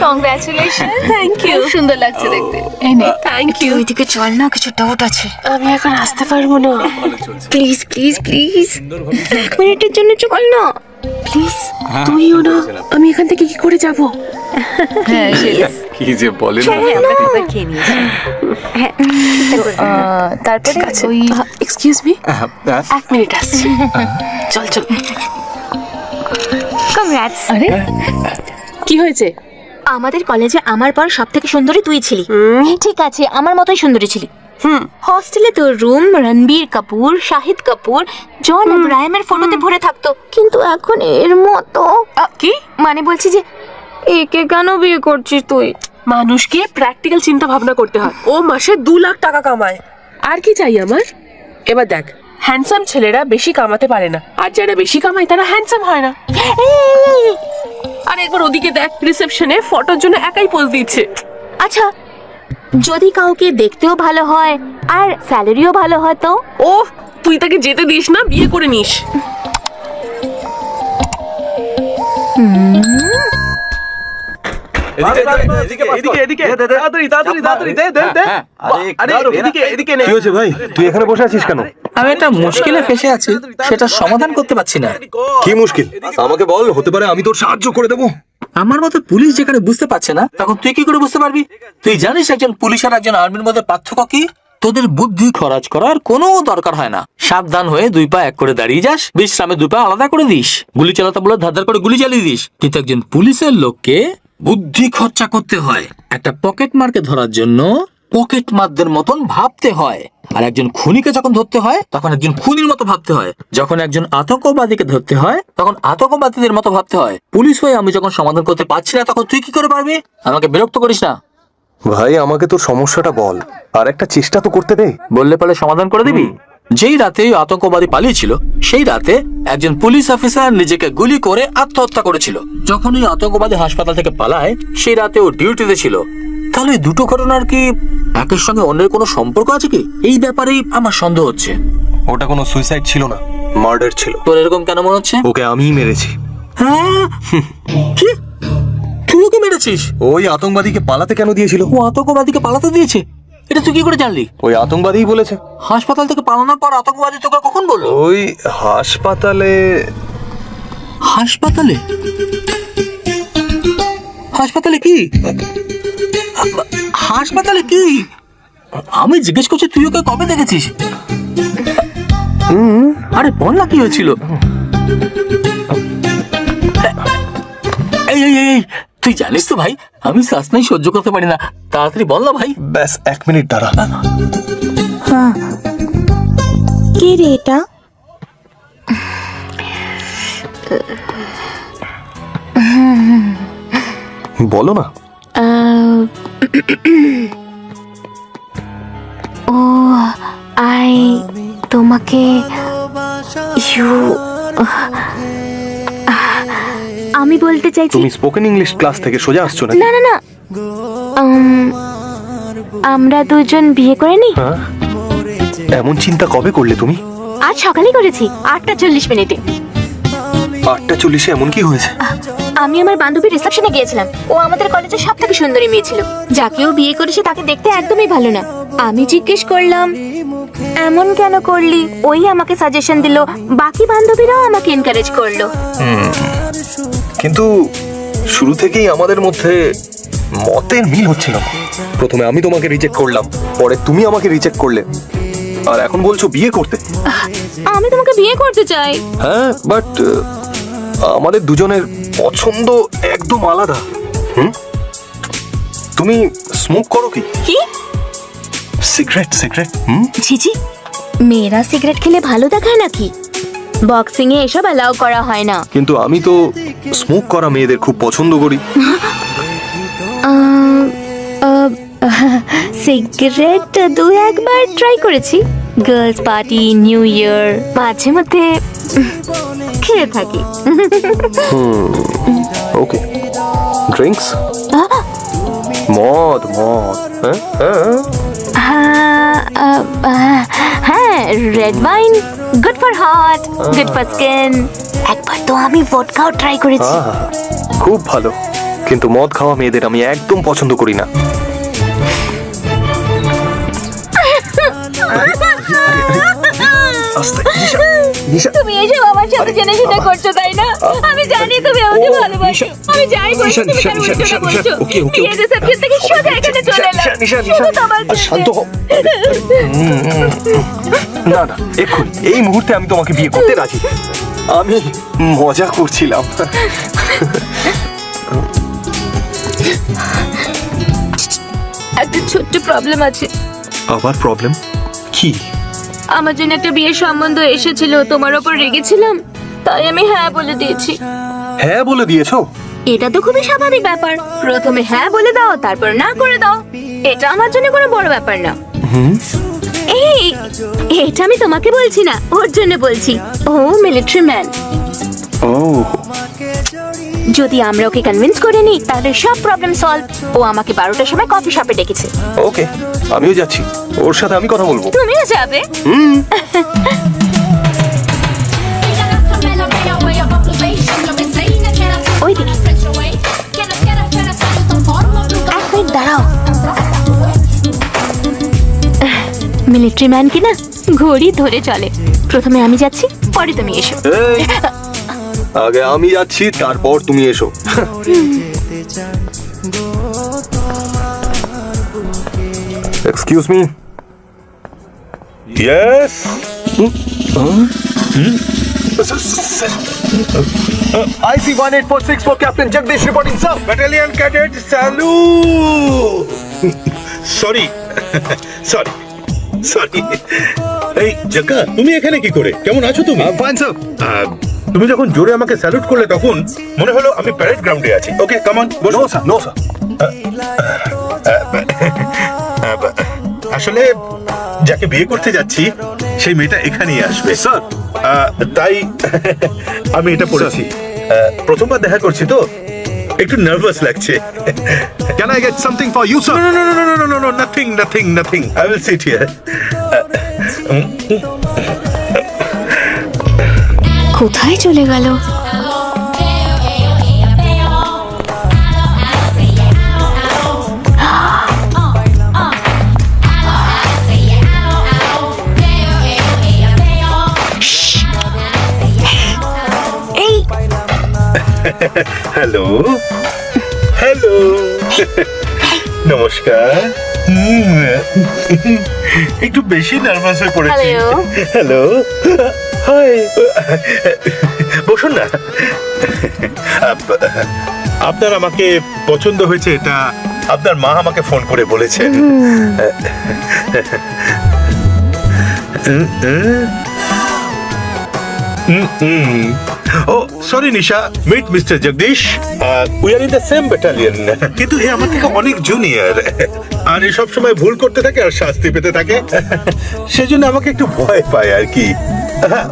কংগ্রাচুলেশন। Thank you. খুব সুন্দর লাগছে দেখতে। এই নে। Thank you. ওইদিকে চল না, কিছু ডাউট আছে। আমি এখন আসতে পারবো না। প্লিজ প্লিজ প্লিজ, এক মিনিটের জন্য চল না প্লিজ। তুইও না, আমি এখান থেকে কি করে যাব? হ্যাঁ, কি যে বলেন। আমরা খাবার খেয়ে নিয়েছি। তারপরে ওই এক্সকিউজ মি, এক মিনিট আসছি। চল চল। কংগ্রাটস। আরে কি হয়েছে? আমাদের কলেজে আমার পর সব থেকে সুন্দরী তুই ছিলি। ঠিক আছে, আমার মতোই সুন্দরী ছিলি। হস্টেলে তোর রুম রণবীর কাপুর, শাহিদ কাপুর, জন ইব্রাহিমের ফটোতে ভরে থাকতো, কিন্তু এখন এর মতো। কি মানে বলছি যে একে কেন বিয়ে করছিস তুই? মানুষকে প্র্যাকটিক্যাল চিন্তা ভাবনা করতে হয়। ও মাসে 2 লাখ টাকা কামায়। আর কি চাই আমার? এবার দেখ, হ্যান্ডসাম ছেলেরা বেশি কামাতে পারে না, আর যারা বেশি কামায় তারা হ্যান্ডসাম হয় না। আর একবার ওদিকে দেখ, রিসেপশনে ফটোর জন্য একাই পোজ দিচ্ছে। আচ্ছা, যদি কাউকে দেখতেও ভালো হয় আর স্যালারিও ভালো হয় তো? ও, তুই তাকে যেতে দিস না, বিয়ে করে নিস। তুই এখানে বসে আছিস কেন? আমি একটা মুশকিলে ফেসে আছি, সেটা সমাধান করতে পারছি না। কি মুশকিল আমাকে বল, হতে পারে আমি তোর সাহায্য করে দেবো। আমার মতো পুলিশ যেখানে বুঝতে পারছে না, তখন তুই কি করে বুঝতে পারবি? তুই জানিস একজন পুলিশ আর একজন আর্মির মধ্যে পার্থক্য কি? তোদের বুদ্ধি খরচ করার কোনো দরকার হয় না। সাবধান হয়ে 2 পা এক করে দাঁড়িয়ে যাস, বিশ্রামে 2 পা আলাদা করে দিস, গুলি চালাতে বলে ধার করে গুলি চালিয়ে দিস। কিন্তু একজন পুলিশের লোককে বুদ্ধি খরচা করতে হয়। একটা পকেট মারকে ধরার জন্য পকেট মারদের মতন ভাবতে হয়, আর একজন খুনিকে যখন ধরতে হয় তখন একজন খুনির মতো ভাবতে হয়। যখন একজন আতঙ্কবাদীকে ধরতে হয় তখন আতঙ্কবাদীদের মতো ভাবতে হয়। পুলিশ হয়ে আমি যখন সমাধান করতে পারছি না, তখন তুই কি করে পারবি? আমাকে বিরক্ত করিস না ভাই, আমাকে তোর সমস্যাটা বল, আর একটা চেষ্টা তো করতে দে। বললে পারলে সমাধান করে দিবি। যেই রাতে ওই আতঙ্কবাদী পালিয়েছিল, সেই রাতে একজন পুলিশ অফিসার নিজেকে গুলি করে আত্মহত্যা করেছিল। যখন ওই আতঙ্কবাদী হাসপাতাল থেকে পালায়, সেই রাতে ও ডিউটিতে ছিল। তাহলে এই দুটো ঘটনার কি একের সঙ্গে অন্যের কোনো সম্পর্ক আছে কি? এই ব্যাপারেই আমার সন্দেহ হচ্ছে। ওটা কোনো সুইসাইড ছিল না, মার্ডার ছিল। তোর এরকম কেন মনে হচ্ছে? ওকে আমিই মেরেছি। হ্যাঁ? কি? তুই ওকে মেরেছিস? ওই আতঙ্কবাদীকে পালাতে কেন দিয়েছিল? ও আতঙ্কবাদীকে পালাতে দিয়েছে? এটা তুই কি করে জানলি? ওই আতঙ্কবাদীই বলেছে। হাসপাতাল থেকে পালানোর পর আতঙ্কবাদী তোকে কখন বললো? ওই হাসপাতালে। হাসপাতালে? হাসপাতালে কি? হাসপাতালে কি? আমি জিজ্ঞেস করছি তুই ওকে কবে দেখেছিস? আরে বল না কি হয়েছিল? এই এই এই তুই জানিস তো ভাই, আমি শ্বাসনাই সহ্য করতে পারি না, তাড়াতাড়ি বল না ভাই। ব্যাস 1 মিনিট দাঁড়া। কে রে এটা? বলো না। ও আই তোমাকে আমি বলতে চাইছি তুমি স্পোকেন ইংলিশ ক্লাস থেকে সোজা আসছো না? না না না, আমরা দুজন বিয়ে করে নি। এমন চিন্তা কবে করলে তুমি? আজ সকালেই করেছি 8:40 8:40 এমন কি হয়েছে? আমি আমার বান্ধবীর রিসেপশনে গিয়েছিলাম। ও আমাদের কলেজের সব থেকে সুন্দরী মেয়ে ছিল। যাকে ও বিয়ে করেছে তাকে দেখতে একদমই ভালো না। আমি জিজ্ঞেস করলাম এমন কেন করলি, ওই আমাকে সাজেশন দিল, বাকি বান্ধবীরাও আমাকে এনকারেজ করলো। কিন্তু শুরু থেকেই আমাদের মধ্যে মতের মিল হচ্ছিল না। প্রথমে আমি তোমাকে রিজেক্ট করলাম, পরে তুমি আমাকে রিজেক্ট করলে, আর এখন বলছো বিয়ে করতে। আমি তোমাকে বিয়ে করতে চাই। হ্যাঁ, বাট আমাদের দুজনের পছন্দ একদম আলাদা। তুমি স্মোক করো কি? কি? সিগারেট? ছিছি, মেয়েরা সিগারেট খেলে ভালো দেখায় নাকি? বক্সিং এ এসব অ্যালাউ করা হয় না। কিন্তু আমি তো স্মোক করা মেয়েদের খুব পছন্দ করি। সিগারেট 2-1 ট্রাই করেছি, গার্লস পার্টি, নিউ ইয়ার, মাঝে মধ্যে খেয়ে থাকি। ওকে, ড্রিঙ্কস? মদ? হ্যাঁ, red wine, good for heart, good for skin. একবার তো আমি ভডকাও ট্রাই করেছি। খুব ভালো, কিন্তু মদ খাওয়া মেয়েদের আমি একদম পছন্দ করি না। তুমি এসব আমার সাথে জেনে শুনে করছো, তাই না? আমি জানি তুমি আমাকে ভালোবাসো। আমি যাই বলছি তুমি তার উল্টোটা বলছো। বিয়ের রিসেপশন থেকে সোজা এখানে চলে এলাম শুধু তোমার জন্য। শান্ত হও। না না, এক্ষুনি এই মুহূর্তে আমি তোমাকে বিয়ে করতে রাজি। আমি মজা করছিলাম। একটা ছোট্ট প্রবলেম আছে। আবার প্রবলেম? কি? আমার জন্য একটা বিয়ের সম্বন্ধ এসেছিল, তোমার ওপর রেগেছিলাম, তাই আমি হ্যাঁ বলে দিয়েছি। হ্যাঁ বলে দিয়েছো? এটা তো খুবই স্বাভাবিক ব্যাপার। প্রথমে হ্যাঁ বলে দাও, তারপর না করে দাও। এটা আমার জন্য কোনো বড় ব্যাপার না। এই, এটা আমি তোমাকে বলছি না, ওর জন্য বলছি। ও মিলিটারি ম্যান। ও, যদি আমরা ওকে কনভিন্স করে নিই তাহলে সব প্রবলেম সলভ। ও আমাকে 12টার সময় কফি শপে ডেকেছে। ওকে, আমিও যাচ্ছি, ওর সাথে আমি কথা বলবো। তুমিও যাবে? ওই দিকে। 1 মিনিট দাঁড়াও। মিলিটারি ম্যান কি না ঘড়ি ধরে চলে। প্রথমে আমি যাচ্ছি, পরে তুমি এসো। আগে আমি যাচ্ছি, তারপর তুমি এসো। Excuse me. Yes. IC 1846 for Captain Jagdish reporting, sir. Battalion cadet salute. Sorry. এই জগা, তুমি এখানে কি করে? কেমন আছো তুমি? Fine sir. তুমি যখন জোরে আমাকে স্যালুট করলে তখন মনে হলো আমি প্যারেড গ্রাউন্ডে আছি। ওকে, কাম অন, বসো। No sir. আসলে যাকে বিয়ে করতে যাচ্ছি সেই মেয়েটা এখানেই আসবে স্যার। তাই আমি এটা পড়েছি। প্রথমবার দেখা করছি তো একটু নার্ভাস লাগছে। Can I get something for you, sir? No, nothing. I will sit here. কোথায় চলে গেল? হ্যালো। নমস্কার। একটু বেশি নার্ভাস হয়ে পড়েছি। Hello. হ্যালো, হাই, বসুন না। আপনার আমাকে পছন্দ হয়েছে এটা আপনার মা আমাকে ফোন করে বলেছেন। Oh sorry Nisha, meet mister Jagdish, we are in the same battalion. কিন্তু এ আমার থেকে অনেক জুনিয়র, আর এ সব সময় ভুল করতে থাকে আর শাস্তি পেতে থাকে, সেজন্য আমাকে একটু ভয় পায় আর কি।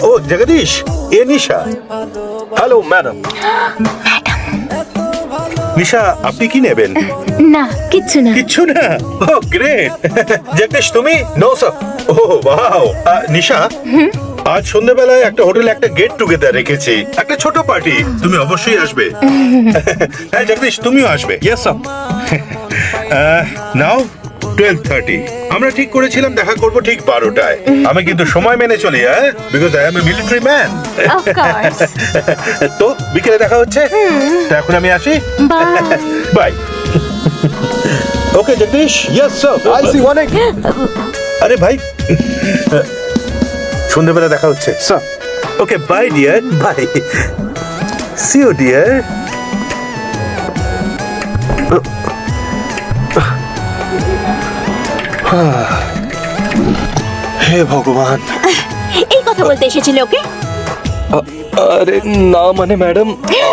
ও জগদীশ, এ নিশা। Hello madam. নিশা, আপনি কি নেবেন? না, কিচ্ছু না। কিচ্ছু না? ও গ্রেট। জগদীশ তুমি? No sir. Oh wow. Nisha, আজ সন্ধ্যাবেলায় একটা হোটেলে একটা গেট টুগেদার রেখেছি, একটা ছোট পার্টি, তুমি অবশ্যই আসবে। হ্যাঁ জগদীশ, তুমিও আসবে। Yes sir. নাও 12:30 আমরা ঠিক করেছিলাম দেখা করব ঠিক 12টায়। আমি কিন্তু সময় মেনে চলি, হ্যাঁ, because I M A military man. Of course. তো বিকেলে দেখা হচ্ছে। তো এখন আমি আসি, bye. Okay Jagdish. Yes sir, I see অনেক। আরে ভাই, সন্ধ্যাবেলা দেখা হচ্ছে sir. Okay bye dear, bye. See you dear. হে ভগবান। এই কথা বলতে এসেছিল ওকে? আরে না মানে ম্যাডাম,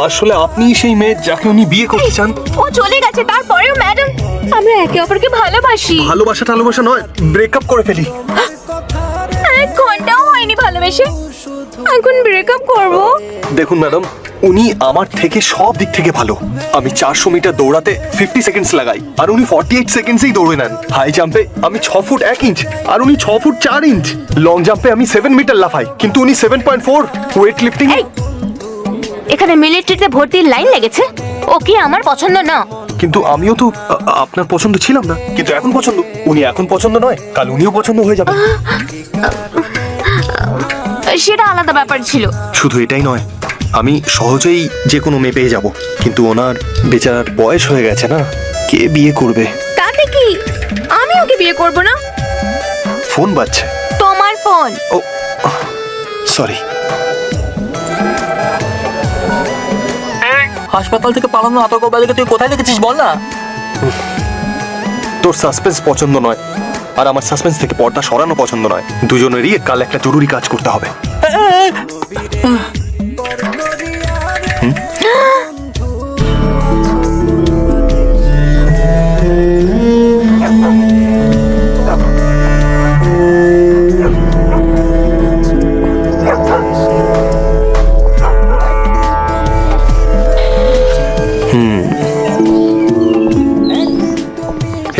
আসলে আপনি সেই মেয়ে যাকে উনি বিয়ে করতে চান। ও চলে গেছে, তারপরেও ম্যাডাম আমরা একে অপরকে ভালোবাসি। ভালোবাসা নয়, ব্রেকআপ করে ফেলি। 1 ঘন্টাও হয়নি ভালোবেসে, এখন ব্রেকআপ করব? দেখুন ম্যাডাম, উনি আমার থেকে সব দিক থেকে ভালো। আমি 400 মিটার দৌড়াতে 50 সেকেন্ডস লাগাই, আর উনি 48 সেকেন্ডসেই দৌড়ে নেন। হাই জাম্পে আমি 6 ফুট 1 ইঞ্চ, আর উনি 6 ফুট 4 ইঞ্চ। লং জাম্পে আমি 7 মিটার লাফাই, কিন্তু উনি 7.4। Weight lifting. এখানে মিলিটারিতে ভর্তির লাইন লেগেছে। ওকে আমার পছন্দ না। কিন্তু আমিও তো আপনার পছন্দ ছিলাম না, কিন্তু এখন পছন্দ। উনি এখন পছন্দ নয়, কাল উনিও পছন্দ হয়ে যাবে। সেটা আলাদা ব্যাপার ছিল। শুধু এটাই নয়, আমি সহজেই যে কোনো মেয়ে পেয়ে যাব, কিন্তু ওনার বেচারার বয়স হয়ে গেছে না, কে বিয়ে করবে? তাতে কি, আমি ওকে বিয়ে করব না। ফোন বাজছে। তোমার ফোন। ও সরি। হাসপাতাল থেকে পালানো আতঙ্কবাদীকে তুই কোথায় দেখেছিস বল না? তোর সাসপেন্স পছন্দ নয়, আর আমার সাসপেন্স থেকে পর্দা সরানো পছন্দ নয়। দুজনেরই কাল একটা জরুরি কাজ করতে হবে।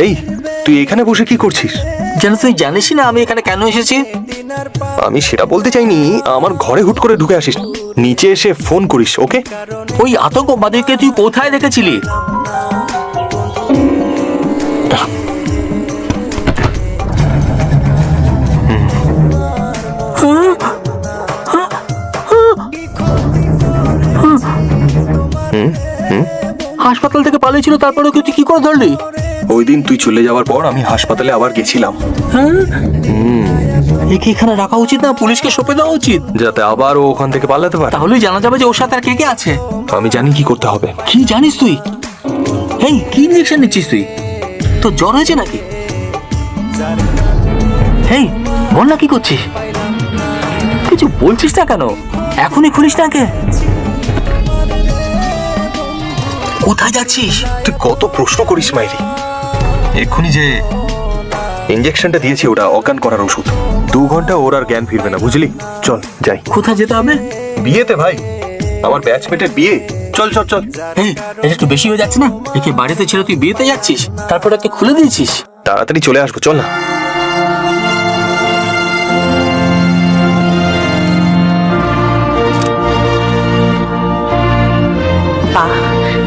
এই তুই এখানে বসে কি করছিস? যেন তুই জানিস না আমি এখানে কেন এসেছি। আমি সেটা বলতে চাইনি, আমার ঘরে হুট করে ঢুকে আসিস। নিচে এসে ফোন করিস, ওকে? ওই আতঙ্কবাদীকে তুই কোথায় দেখেছিলি? হাসপাতাল থেকে পালিয়েছিল, তারপরে তুই কি করে ধরলি? ওই দিন তুই চলে যাওয়ার পর আমি হাসপাতালে আবার গেছিলাম। একে এখানে রাখা উচিত না, পুলিশকে সঁপে দেওয়া উচিত, যাতে আবার ও ওখান থেকে পালাতে পারে। তাহলেই জানা যাবে যে ওর সাথে আর কে কে আছে। আমি জানি কি করতে হবে। কি জানিস তুই? এই কি ইনজেকশন নিচ্ছিস তুই? তোর জ্বর হয়েছে নাকি? এই বল না কি করছিস? কিছু বলছিস না কেন? এখনই খুলিস না কে? কোথায় যাচ্ছিস? তুই কত প্রশ্ন করিস মাইরি। এক্ষুনি যে ইঞ্জেকশনটা দিয়েছি ওটা অজ্ঞান করার ওষুধ। 2 ঘন্টা ওর আর জ্ঞান ফিরবে না, বুঝলি? চল যাই। কোথায় যেতে হবে? বিয়েতে ভাই, আমার ব্যাচমেটের বিয়ে। চল চল চল। এই এটা একটু বেশি হয়ে যাচ্ছে না? একে বাড়িতে ছেড়ে তুই বিয়েতে যাচ্ছিস, তারপর একে খুলে দিয়েছিস। তাড়াতাড়ি চলে আসবো, চল না।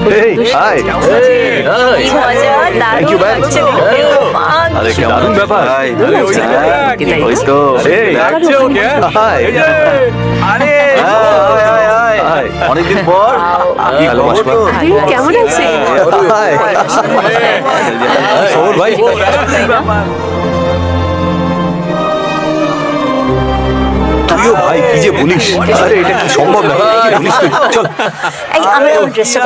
Hey, hi. Hey, hi. Thank you, man. আরে কি দারুণ ব্যাপার। ওই তো। Hey, hi. আরে হাই হাই হাই। অনেকদিন পর হ্যালো মাসমা। কেমন আছে? হাই শোন ভাই, তুইও ভাই কি যে বলিস, আরে এটা কি সম্ভব না, কি যে বলিস তুই, চল এই আমরা আমার ড্রেসটা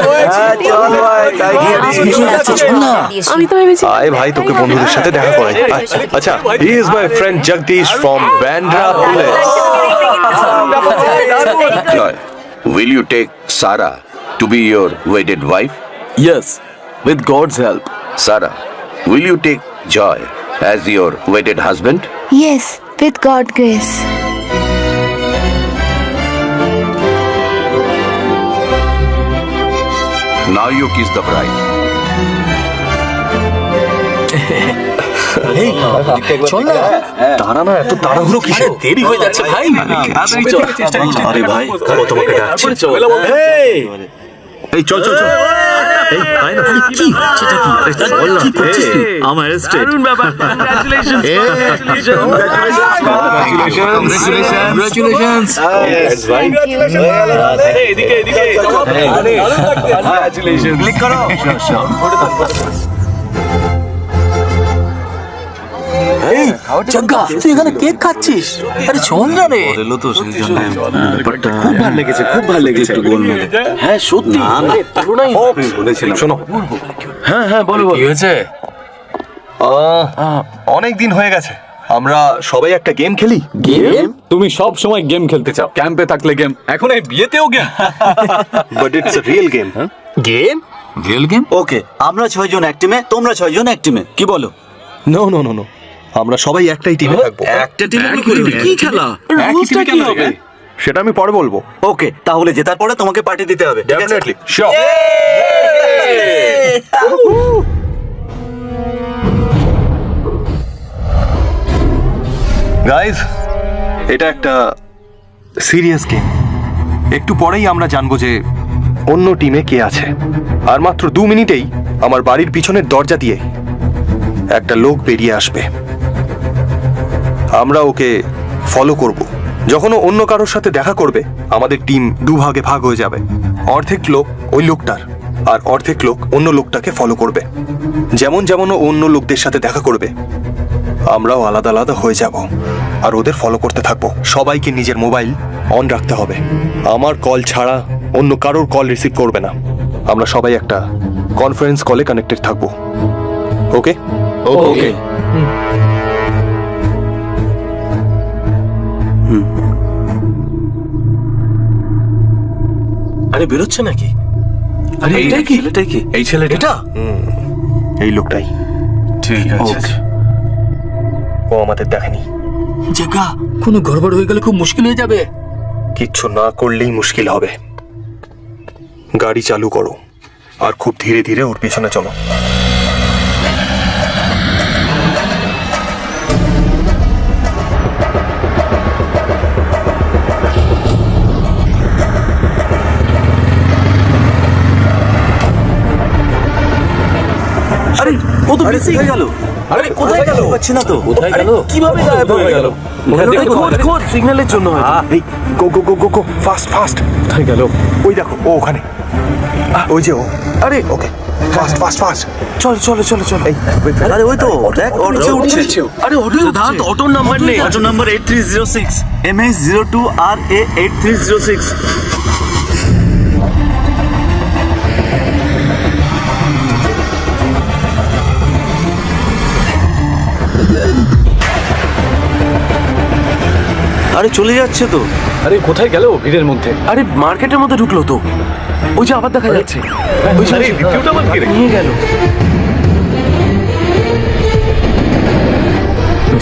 আমি তো ভেবেছি আয় ভাই তোকে বন্ধুদের সাথে দেখা করাই। আয়। আচ্ছা, he is my friend Jagdish from Bandra police. Joy, will you take Sarah to be your wedded wife? Yes, with God's help. Sarah, will you take Joy as your wedded husband? Yes, with god grace. Now you kiss the bride. চল না, দাঁড়া না, এত তাড়াহুড়ো কিসের? দেরি হয়ে যাচ্ছে ভাই। আরে ভাই, ও তোমাকে ডাকছে। এই চল চল চল, এই আয় না, কি সেটা কি? আরে চল না, কি করছিস তুই? আমার এস্টেট দারুণ ব্যাপার। Congratulations. কংগ্রাচুলেশনস। ভাই এদিকে এদিকে। Congratulations. ক্লিক করো। এই জগ্গা, তুই এখানে কেক খাচ্ছিস? আরে চল না রে। এলো তো সেই জন্য খুব ভালো লেগেছে, খুব ভালো লেগেছে। একটু গোল মেলে। হ্যাঁ সত্যি, তুলনাই বলেছিলাম, শোনো, হ্যাঁ হ্যাঁ বলো বলো। কি হয়েছে? অনেক দিন হয়ে গেছে, আমরা সবাই একটা গেম খেলি। গেম? তুমি সব সময় গেম খেলতে চাও, ক্যাম্পে থাকলে গেম, এখন এই বিয়েতেও game. But it's a real game. Game? Real game? Okay, আমরা 6 জন এক টিমে, তোমরা 6 জন এক টিমে, কি বলো? নো নো নো নো, আমরা সবাই একটাই টিমে থাকবো। একটা টিমে কি খেলা? রুলসটা কি হবে? সেটা আমি পরে বলবো। ওকে, তাহলে জেতার পরে তোমাকে পার্টি দিতে হবে। ঠিক আছে? Definitely, sure. গাইস, এটা একটা সিরিয়াস গেম। একটু পরেই আমরা জানবো যে অন্য টিমে কে আছে। আর মাত্র 2 মিনিটেই আমার বাড়ির পিছনের দরজা দিয়ে একটা লোক বেরিয়ে আসবে। আমরা ওকে ফলো করব। যখন ও অন্য কারোর সাথে দেখা করবে, আমাদের টিম 2 ভাগে ভাগ হয়ে যাবে। অর্ধেক লোক ওই লোকটার, আর অর্ধেক লোক অন্য লোকটাকে ফলো করবে। যেমন যেমন ও অন্য লোকদের সাথে দেখা করবে, আমরাও আলাদা আলাদা হয়ে যাব আর ওদের ফলো করতে থাকবো। সবাইকে নিজের মোবাইল অন রাখতে হবে। আমার কল ছাড়া অন্য কারোর কল রিসিভ করবে না। আমরা সবাই একটা কনফারেন্স কলে কানেক্টেড থাকবো। ওকে ওকে। আরে বেরোচ্ছে নাকি? আরে এটাই কি? ছেলেটাই কি? এই ছেলেটা? এটা? এই লোকটাই। ঠিক আছে। ও আমাদের দেখেনি। জগ্গা, কোনো গড়বড় হয়ে গেলে খুব মুশকিল হয়ে যাবে। কিচ্ছু না করলেই মুশকিল হবে। গাড়ি চালু করো আর খুব ধীরে ধীরে ওর পেছনে চলো। আরে ও তো মিসিং হয়ে গেল। আরে কোথায় গেল? পাচ্ছি না তো। কোথায় গেল? কিভাবে গায়েব হয়ে গেল? খোঁজ খোঁজ, সিগন্যালের জন্য হয়তো। এই গো গো গো গো গো, ফাস্ট ফাস্ট। কোথায় গেল? ওই দেখো, ও ওখানে। ওই যে ও। আরে ওকে, ফাস্ট ফাস্ট ফাস্ট। চলো চলো চলো চলো। এই আরে ওই তো, দেখ অটো উঠছে। আরে দাঁত, অটোর নাম্বার নেই। Auto number 8306 MS02RA 8306। আরে চলে যাচ্ছে তো। আরে কোথায় গেল ভিড়ের মধ্যে? আরে মার্কেটের মধ্যে ঢুকলো তো। ওই যে আবার দেখা যাচ্ছে। ওই যে দ্বিতীয়টা আবার কে রে? নিয়ে গেল।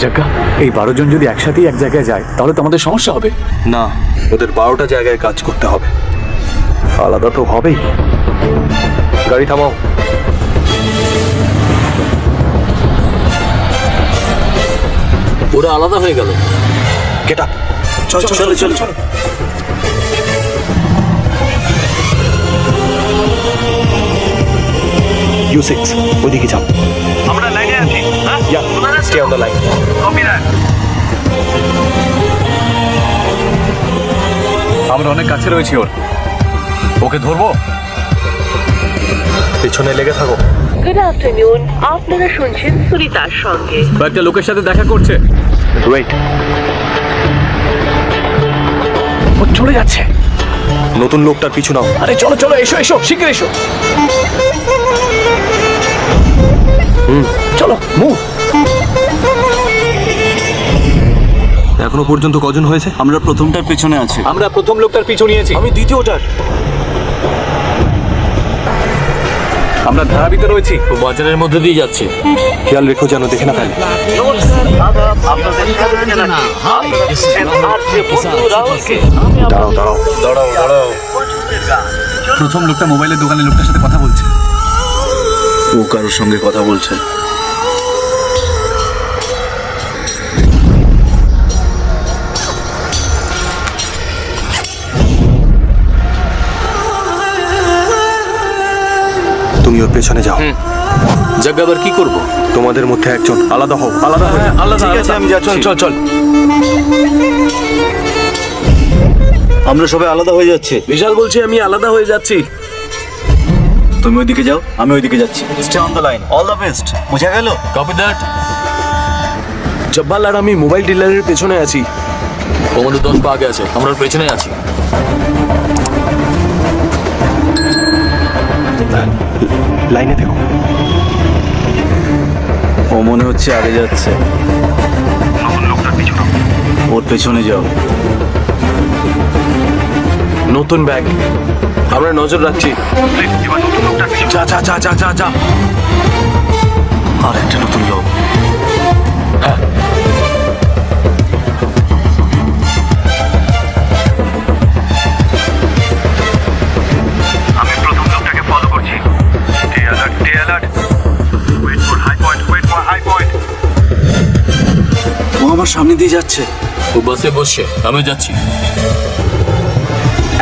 জগ্গা, এই 12 জন যদি একসাথেই এক জায়গায় যায় তাহলে তো আমাদের সমস্যা হবে। না, ওদের 12টা জায়গায় কাজ করতে হবে। আলাদা তো হবেই। গাড়ি থামাও। ওরা আলাদা হয়ে গেল। Get up. চলো চলো চলো চলো। U6, ওইদিকে যাও। আমরা লাইনে আছি। Yeah, stay on the line. Copy that. আমরা অনেক কাছে রয়েছি ওর। ওকে ধরবো? পেছনে লেগে থাকো। গুড আফটারনুন, আপনারা শুনছেন সুরিতার সঙ্গে। একটা লোকের সাথে দেখা করছে। ওয়েট, ও চলে যাচ্ছে। নতুন লোকটার পিছু নাও। আরে চলো চলো, এসো এসো, শীঘ্র এসো। চলো মুভ। এখনো পর্যন্ত কজন হয়েছে? আমরা প্রথমটার পেছনে আছি। আমরা প্রথম লোকটার পিছু নিয়েছি। আমি দ্বিতীয়টার। আমরা ধারাবিতে রয়েছি। ও বাজারের মধ্যে দিয়ে যাচ্ছে। খেয়াল রেখো যেন দেখে না ফেলে। দাঁড়াও দাঁড়াও দাঁড়াও দাঁড়াও। প্রথম লোকটা মোবাইলের দোকানের লোকটার সাথে কথা বলছে। ও কারোর সঙ্গে কথা বলছে। তুমি ওর পেছনে যাও। যাক, আবার কি করব? তোমাদের মধ্যে একজন আলাদা হও। আলাদা হয়ে যাও। আল্লাহ ঠিক আছে, আমি যাচ্ছি। চল চল চল। আমরা সবাই আলাদা হয়ে যাচ্ছে। বিশাল বলছি আমি আলাদা হয়ে যাচ্ছি। তুমি ওইদিকে যাও, আমি ওইদিকে যাচ্ছি। Stay on the line. All the best. বোঝা গেল? Copy that. জব্বাল আর আমি মোবাইল ডিলারের পেছনে আছি। ও আমাদের 10 পা আগে আছে, আমরা ওর পেছনে আছি। লাইনে থেকো। ও মনে হচ্ছে আগে যাচ্ছে। ওর পেছনে যাও। নতুন ব্যাগ, আমরা নজর রাখছি। যা যা যা যা যা যা। আর একটা নতুন লোক। আমি প্রথম লোকটাকে ফলো করছি। Stay alert, stay alert. Wait for high point, wait for high point. ও আমার সামনে দিয়ে যাচ্ছে। ও বাসে বসছে, আমি যাচ্ছি।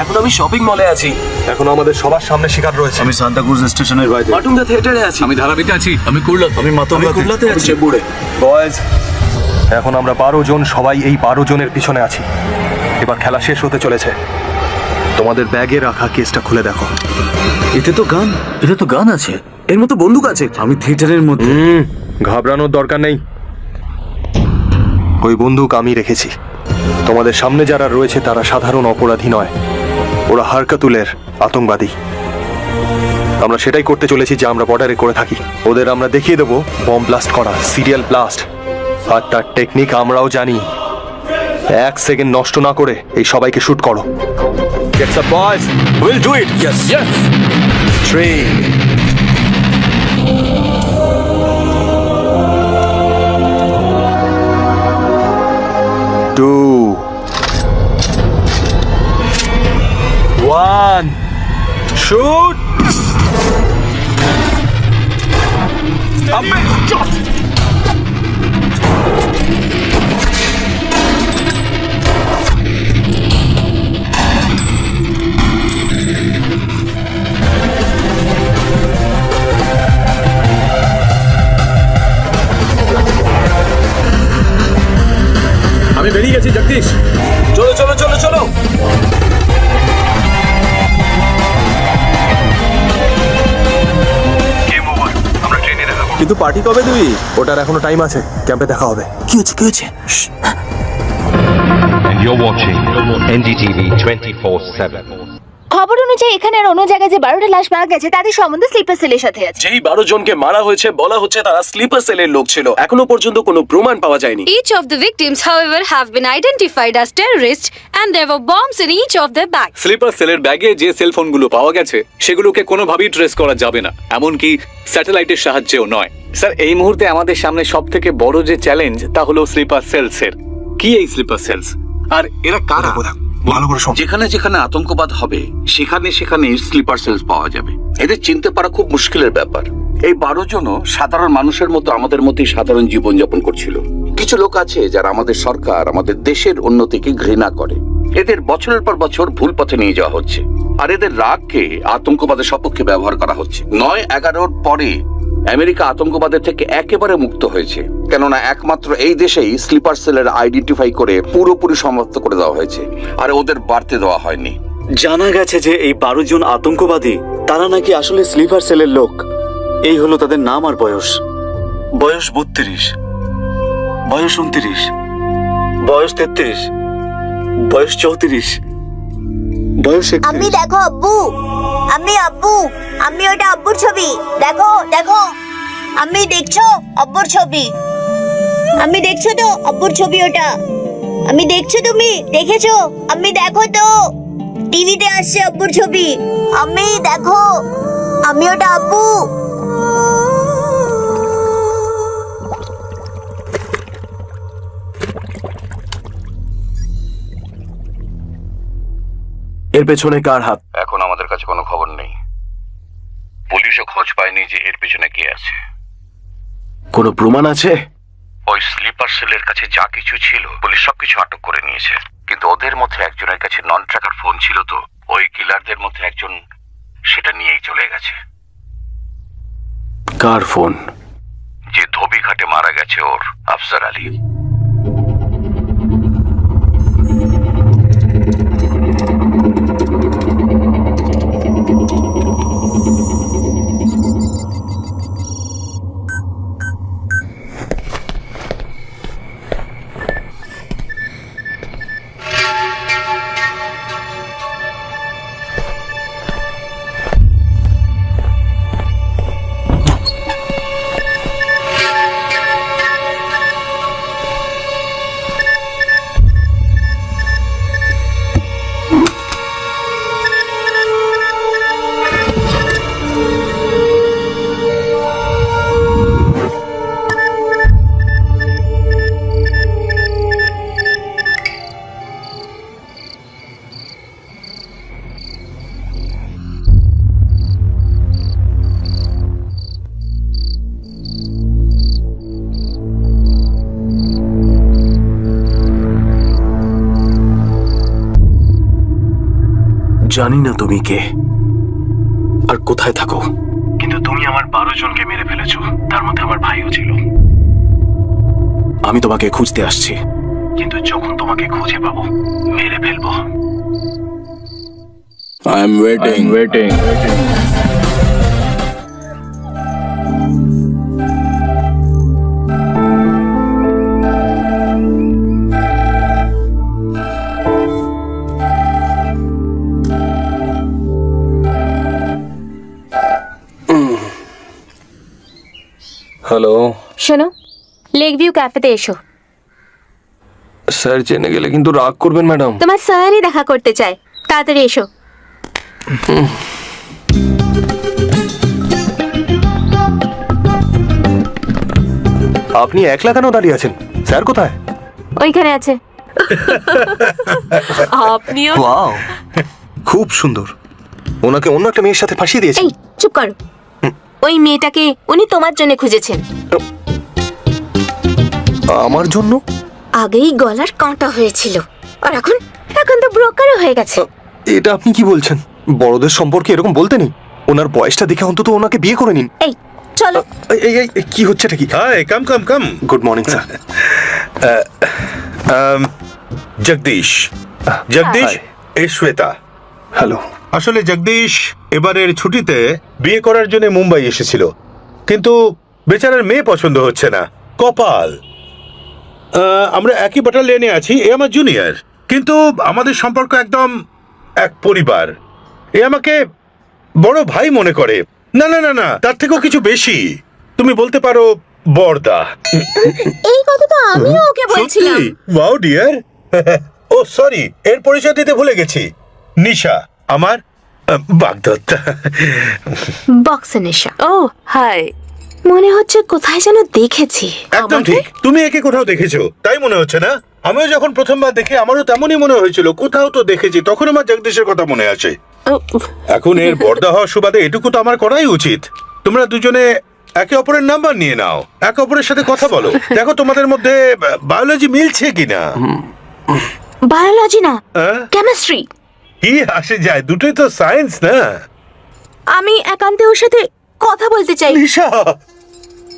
এখন আমি শপিং মলে আছি। এখন আমাদের সবার সামনে শিকার রয়েছে। আমি সান্তা ক্রুজ স্টেশনের বাইরে। মাটুঙ্গা থিয়েটারে আছি। আমি ধারাবিতে আছি। আমি কুড়লাতে। আমি কুল্লাতে আছি। চেম্বুরে। বয়েজ, এখন আমরা 12 জন সবাই এই 12 জনের পিছনে আছি। এবার খেলা শেষ হতে চলেছে। তোমাদের ব্যাগে রাখা কেসটা খুলে দেখো। এতে তো গান। এটা তো গান আছে। এর মতো বন্দুক আছে। আমি থিয়েটারের মধ্যে। ঘাবড়ানোর দরকার নেই। ওই বন্দুক আমি রেখেছি। তোমাদের সামনে যারা রয়েছে তারা সাধারণ অপরাধী নয়, ওরা হারকাতুলের আতঙ্কবাদী। আমরা সেটাই করতে চলেছি যা আমরা বর্ডারে করে থাকি। ওদের আমরা দেখিয়ে দেবো বম ব্লাস্ট করা, সিরিয়াল ব্লাস্ট, আর তার টেকনিক আমরাও জানি। 1 সেকেন্ড নষ্ট না করে এই সবাইকে শুট করো। Gets up, boys. We'll do it. Yes. Yes. 3 2 1 shoot. আমি বেরিয়ে গেছি জগদীশ। চলো চলো চলো চলো। কিন্তু পার্টি কবে দিবি? ওটার এখনো টাইম আছে। ক্যাম্পে দেখা হবে। কি হচ্ছে কি হচ্ছে? And you're watching NDTV 24/7. খবর অনুযায়ী এখানে আর অন্য জায়গায় যে 12টা লাশ পাওয়া গেছে তাদের সম্বন্ধে স্লিপার সেলের সাথে আছে। যেই 12 জনকে মারা হয়েছে বলা হচ্ছে তারা স্লিপার সেলের লোক ছিল। এখনো পর্যন্ত কোনো প্রমাণ পাওয়া যায়নি। Each of the victims, however, have been identified as terrorists and there were bombs in each of their bags. Slipper সেলের ব্যাগে যে সেলফোনগুলো পাওয়া গেছে সেগুলোকে কোনোভাবেই ট্রেস করা যাবে না, এমনকি স্যাটেলাইটের সাহায্যেও নয়। স্যার, এই মুহূর্তে আমাদের সামনে সব থেকে বড় যে চ্যালেঞ্জ তা হলো স্লিপার সেলসের। কি এই স্লিপার সেলস? আর এরা কারা? ভালো করে শোন। যেখানে যেখানে আতঙ্কবাদ হবে সেখানে সেখানে স্লিপার সেলস পাওয়া যাবে। এদের চিনতে পারা খুব মুশকিলের ব্যাপার। এই 12 জনও সাধারণ মানুষের মতো আমাদের মতোই সাধারণ জীবনযাপন করছিল। কিছু লোক আছে যারা আমাদের সরকার, আমাদের দেশের উন্নতিকে ঘৃণা করে। এদের বছরের পর বছর ভুল পথে নিয়ে যাওয়া হচ্ছে, আর এদের রাগকে আতঙ্কবাদের সপক্ষে ব্যবহার করা হচ্ছে। 9/11-র পরে আমেরিকা আতঙ্কবাদের থেকে একেবারে মুক্ত হয়েছে, কেননা একমাত্র এই দেশেই স্লিপার সেলের আইডেন্টিফাই করে পুরোপুরি সমাপ্ত করে দেওয়া হয়েছে, আর ওদের বাড়তে দেওয়া হয়নি। জানা গেছে যে এই 12 জন আতঙ্কবাদী তারা নাকি আসলে স্লিপার সেলের লোক। এই হলো তাদের নাম আর বয়স। বয়স 32, বয়স 29, বয়স 33, বয়স 34, বয়স 31। আমি দেখো আব্বু, আমি ওটা আব্বুর ছবি। দেখো দেখো, আমি দেখছো আব্বুর ছবি, আমি দেখছো তো আব্বুর ছবি ওটা, আমি দেখছো, তুমি দেখেছো? আমি দেখো তো টিভিতে আসছে আব্বুর ছবি, আমি দেখো, আমি ওটা আব্বু। এর পেছনে কার হাত? এখন আমাদের কাছে কোনো খবর নেই। পুলিশও খোঁজ পায়নি যে এর পেছনে কে আছে। কোনো প্রমাণ আছে? ওই স্লিপার সেলের কাছে যা কিছু ছিল পুলিশ সবকিছু আটক করে নিয়েছে, কিন্তু ওদের মধ্যে একজনের কাছে নন ট্র্যাকার ফোন ছিল, তো ওই কিলারদের মধ্যে একজন সেটা নিয়েই চলে গেছে। কার ফোন? যে ধোবিঘাটে মারা গেছে ওর, আফসার আলী। জানি না তুমি কে আর কোথায় থাকো, কিন্তু তুমি আমার 12 জনকে মেরে ফেলেছো, তার মধ্যে আমার ভাইও ছিল। আমি তোমাকে খুঁজতে আসছি। কিন্তু যখন তোমাকে খুঁজে পাবো মেরে ফেলবো। I am waiting. হ্যালো শোনো, লেক ভিউ ক্যাফেতে এসো। স্যার জেনে গেলে কিন্তু রাগ করবেন ম্যাডাম। তোমার স্যারই দেখা করতে চায়, তাড়াতাড়ি এসো। আপনি একলা কেন দাঁড়িয়ে আছেন? স্যার কোথায়? ওইখানে আছে। আপনিও ওয়াও, খুব সুন্দর। ওনাকে অন্য একটা মেয়ের সাথে ফাঁসিয়ে দিয়েছে। এই চুপ করো। ওই মেয়েটাকে উনি তোমার জন্য খুঁজেছেন। আমার জন্য? আগেই গলার কাঁটা হয়েছিল, আর এখন তো ব্রোকারও হয়ে গেছে। এটা আপনি কি বলছেন? বড়দের সম্পর্কে এরকম বলতে নেই। ওনার বয়সটা দেখে অন্তত ওনাকে বিয়ে করে নিন। এই চলো। এই কি হচ্ছে এটা কি? Hi, come. Good morning sir. Jagdish, এ শ্বেতা। হ্যালো। আসলে জগদীশ এবারের ছুটিতে বিয়ে করার জন্য মুম্বাই এসেছিল, কিন্তু বেচারার মেয়ে পছন্দ হচ্ছে না। কপাল। আমরা একই ব্যাটালিয়নে আছি, এ আমার জুনিয়র, কিন্তু আমাদের সম্পর্ক একদম এক পরিবার। এ আমাকে বড় ভাই মনে করে। না, তার থেকেও কিছু বেশি। তুমি বলতে পারো বড়দা। এই কথা তো আমিও ওকে বলছিলাম। Wow deer. ও সরি, এর পরিচয় দিতে ভুলে গেছি। নিশা, আমার বাগদত্তা। বক্সে নেশা। ও হাই, মনে হচ্ছে কোথায় যেন দেখেছি। একদম ঠিক, তুমি একে কোথাও দেখেছো তাই মনে হচ্ছে না? আমিও যখন প্রথমবার দেখে আমারও তেমনই মনে হয়েছিল, কোথাও তো দেখেছি। তখন আমার জগদীশের কথা মনে আছে। এখন এর বর্দা হওয়ার সুবাদে এটুকু তো আমার করাই উচিত। তোমরা দুজনে একে অপরের নাম্বার নিয়ে নাও, একে অপরের সাথে কথা বলো, দেখো তোমাদের মধ্যে বায়োলজি মিলছে কিনা। বায়োলজি না, কেমিস্ট্রি। কি আসে যায়, দুটোই তো সায়েন্স না? আমি একান্তে ওর সাথে কথা বলতে চাই। নিশা,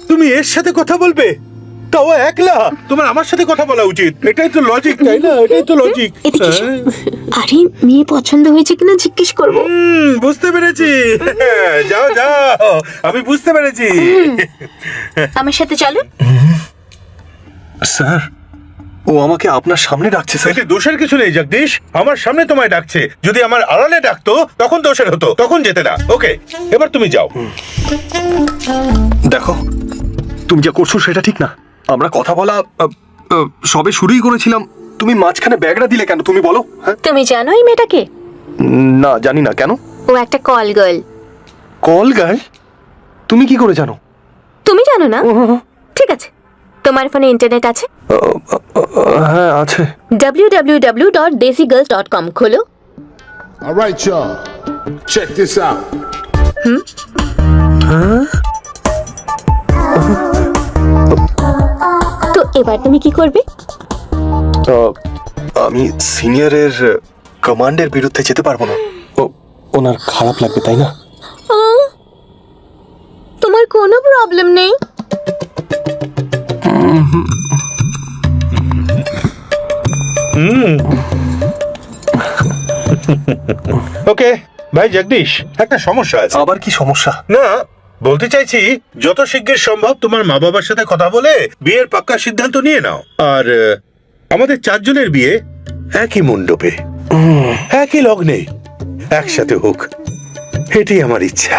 তুমি এর সাথে কথা বলবে? তাও একলা। তোমার আমার সাথে কথা বলা উচিত, এটাই তো লজিক, তাই না? এটাই তো লজিক। আরে মেয়ে পছন্দ হয়েছে কিনা জিজ্ঞেস করবো। বুঝতে পেরেছি। যাও যাও, আমি বুঝতে পেরেছি। আমার সাথে চলো। স্যার, ও আমাকে আপনার সামনে ডাকছে স্যার। এতে দোষের কিছু নেই জগদীশ, আমার সামনে তোমায় ডাকছে। যদি আমার আড়ালে ডাকতো তখন দোষের হতো, তখন যেতে না। ওকে, এবার তুমি যাও। দেখো, তুমি যা করছো সেটা ঠিক না। আমরা কথা বলা সবে শুরুই করেছিলাম, তুমি মাঝখানে ব্যাগটা দিলে কেন? তুমি বলো। হ্যাঁ, তুমি জানো এই মেয়েটাকে? না, জানি না। কেন? ও একটা কল গার্ল। Call girl? তুমি কি করে জানো? তুমি জানো না? ঠিক আছে, তোমার ফোনে ইন্টারনেট আছে? হ্যাঁ, আছে। www.desigirls.com খোলো। All right, y'all. Check this out. তো এবার তুমি কি করবে? আমি সিনিয়রের কমান্ডের বিরুদ্ধে যেতে পারবো না। ওনার খারাপ লাগবে, তাই না? তোমার কোনো প্রবলেম নেই? ওকে ভাই জগদীশ, একটা সমস্যা আছে। আবার কি সমস্যা? না, বলতে চাইছি যত শিগগির সম্ভব তোমার মা বাবার সাথে কথা বলে বিয়ের পাক্কা সিদ্ধান্ত নিয়ে নাও। আর আমাদের 4 জনের বিয়ে একই মণ্ডপে, একই লগ্নে, একসাথে হোক, এটাই আমার ইচ্ছা।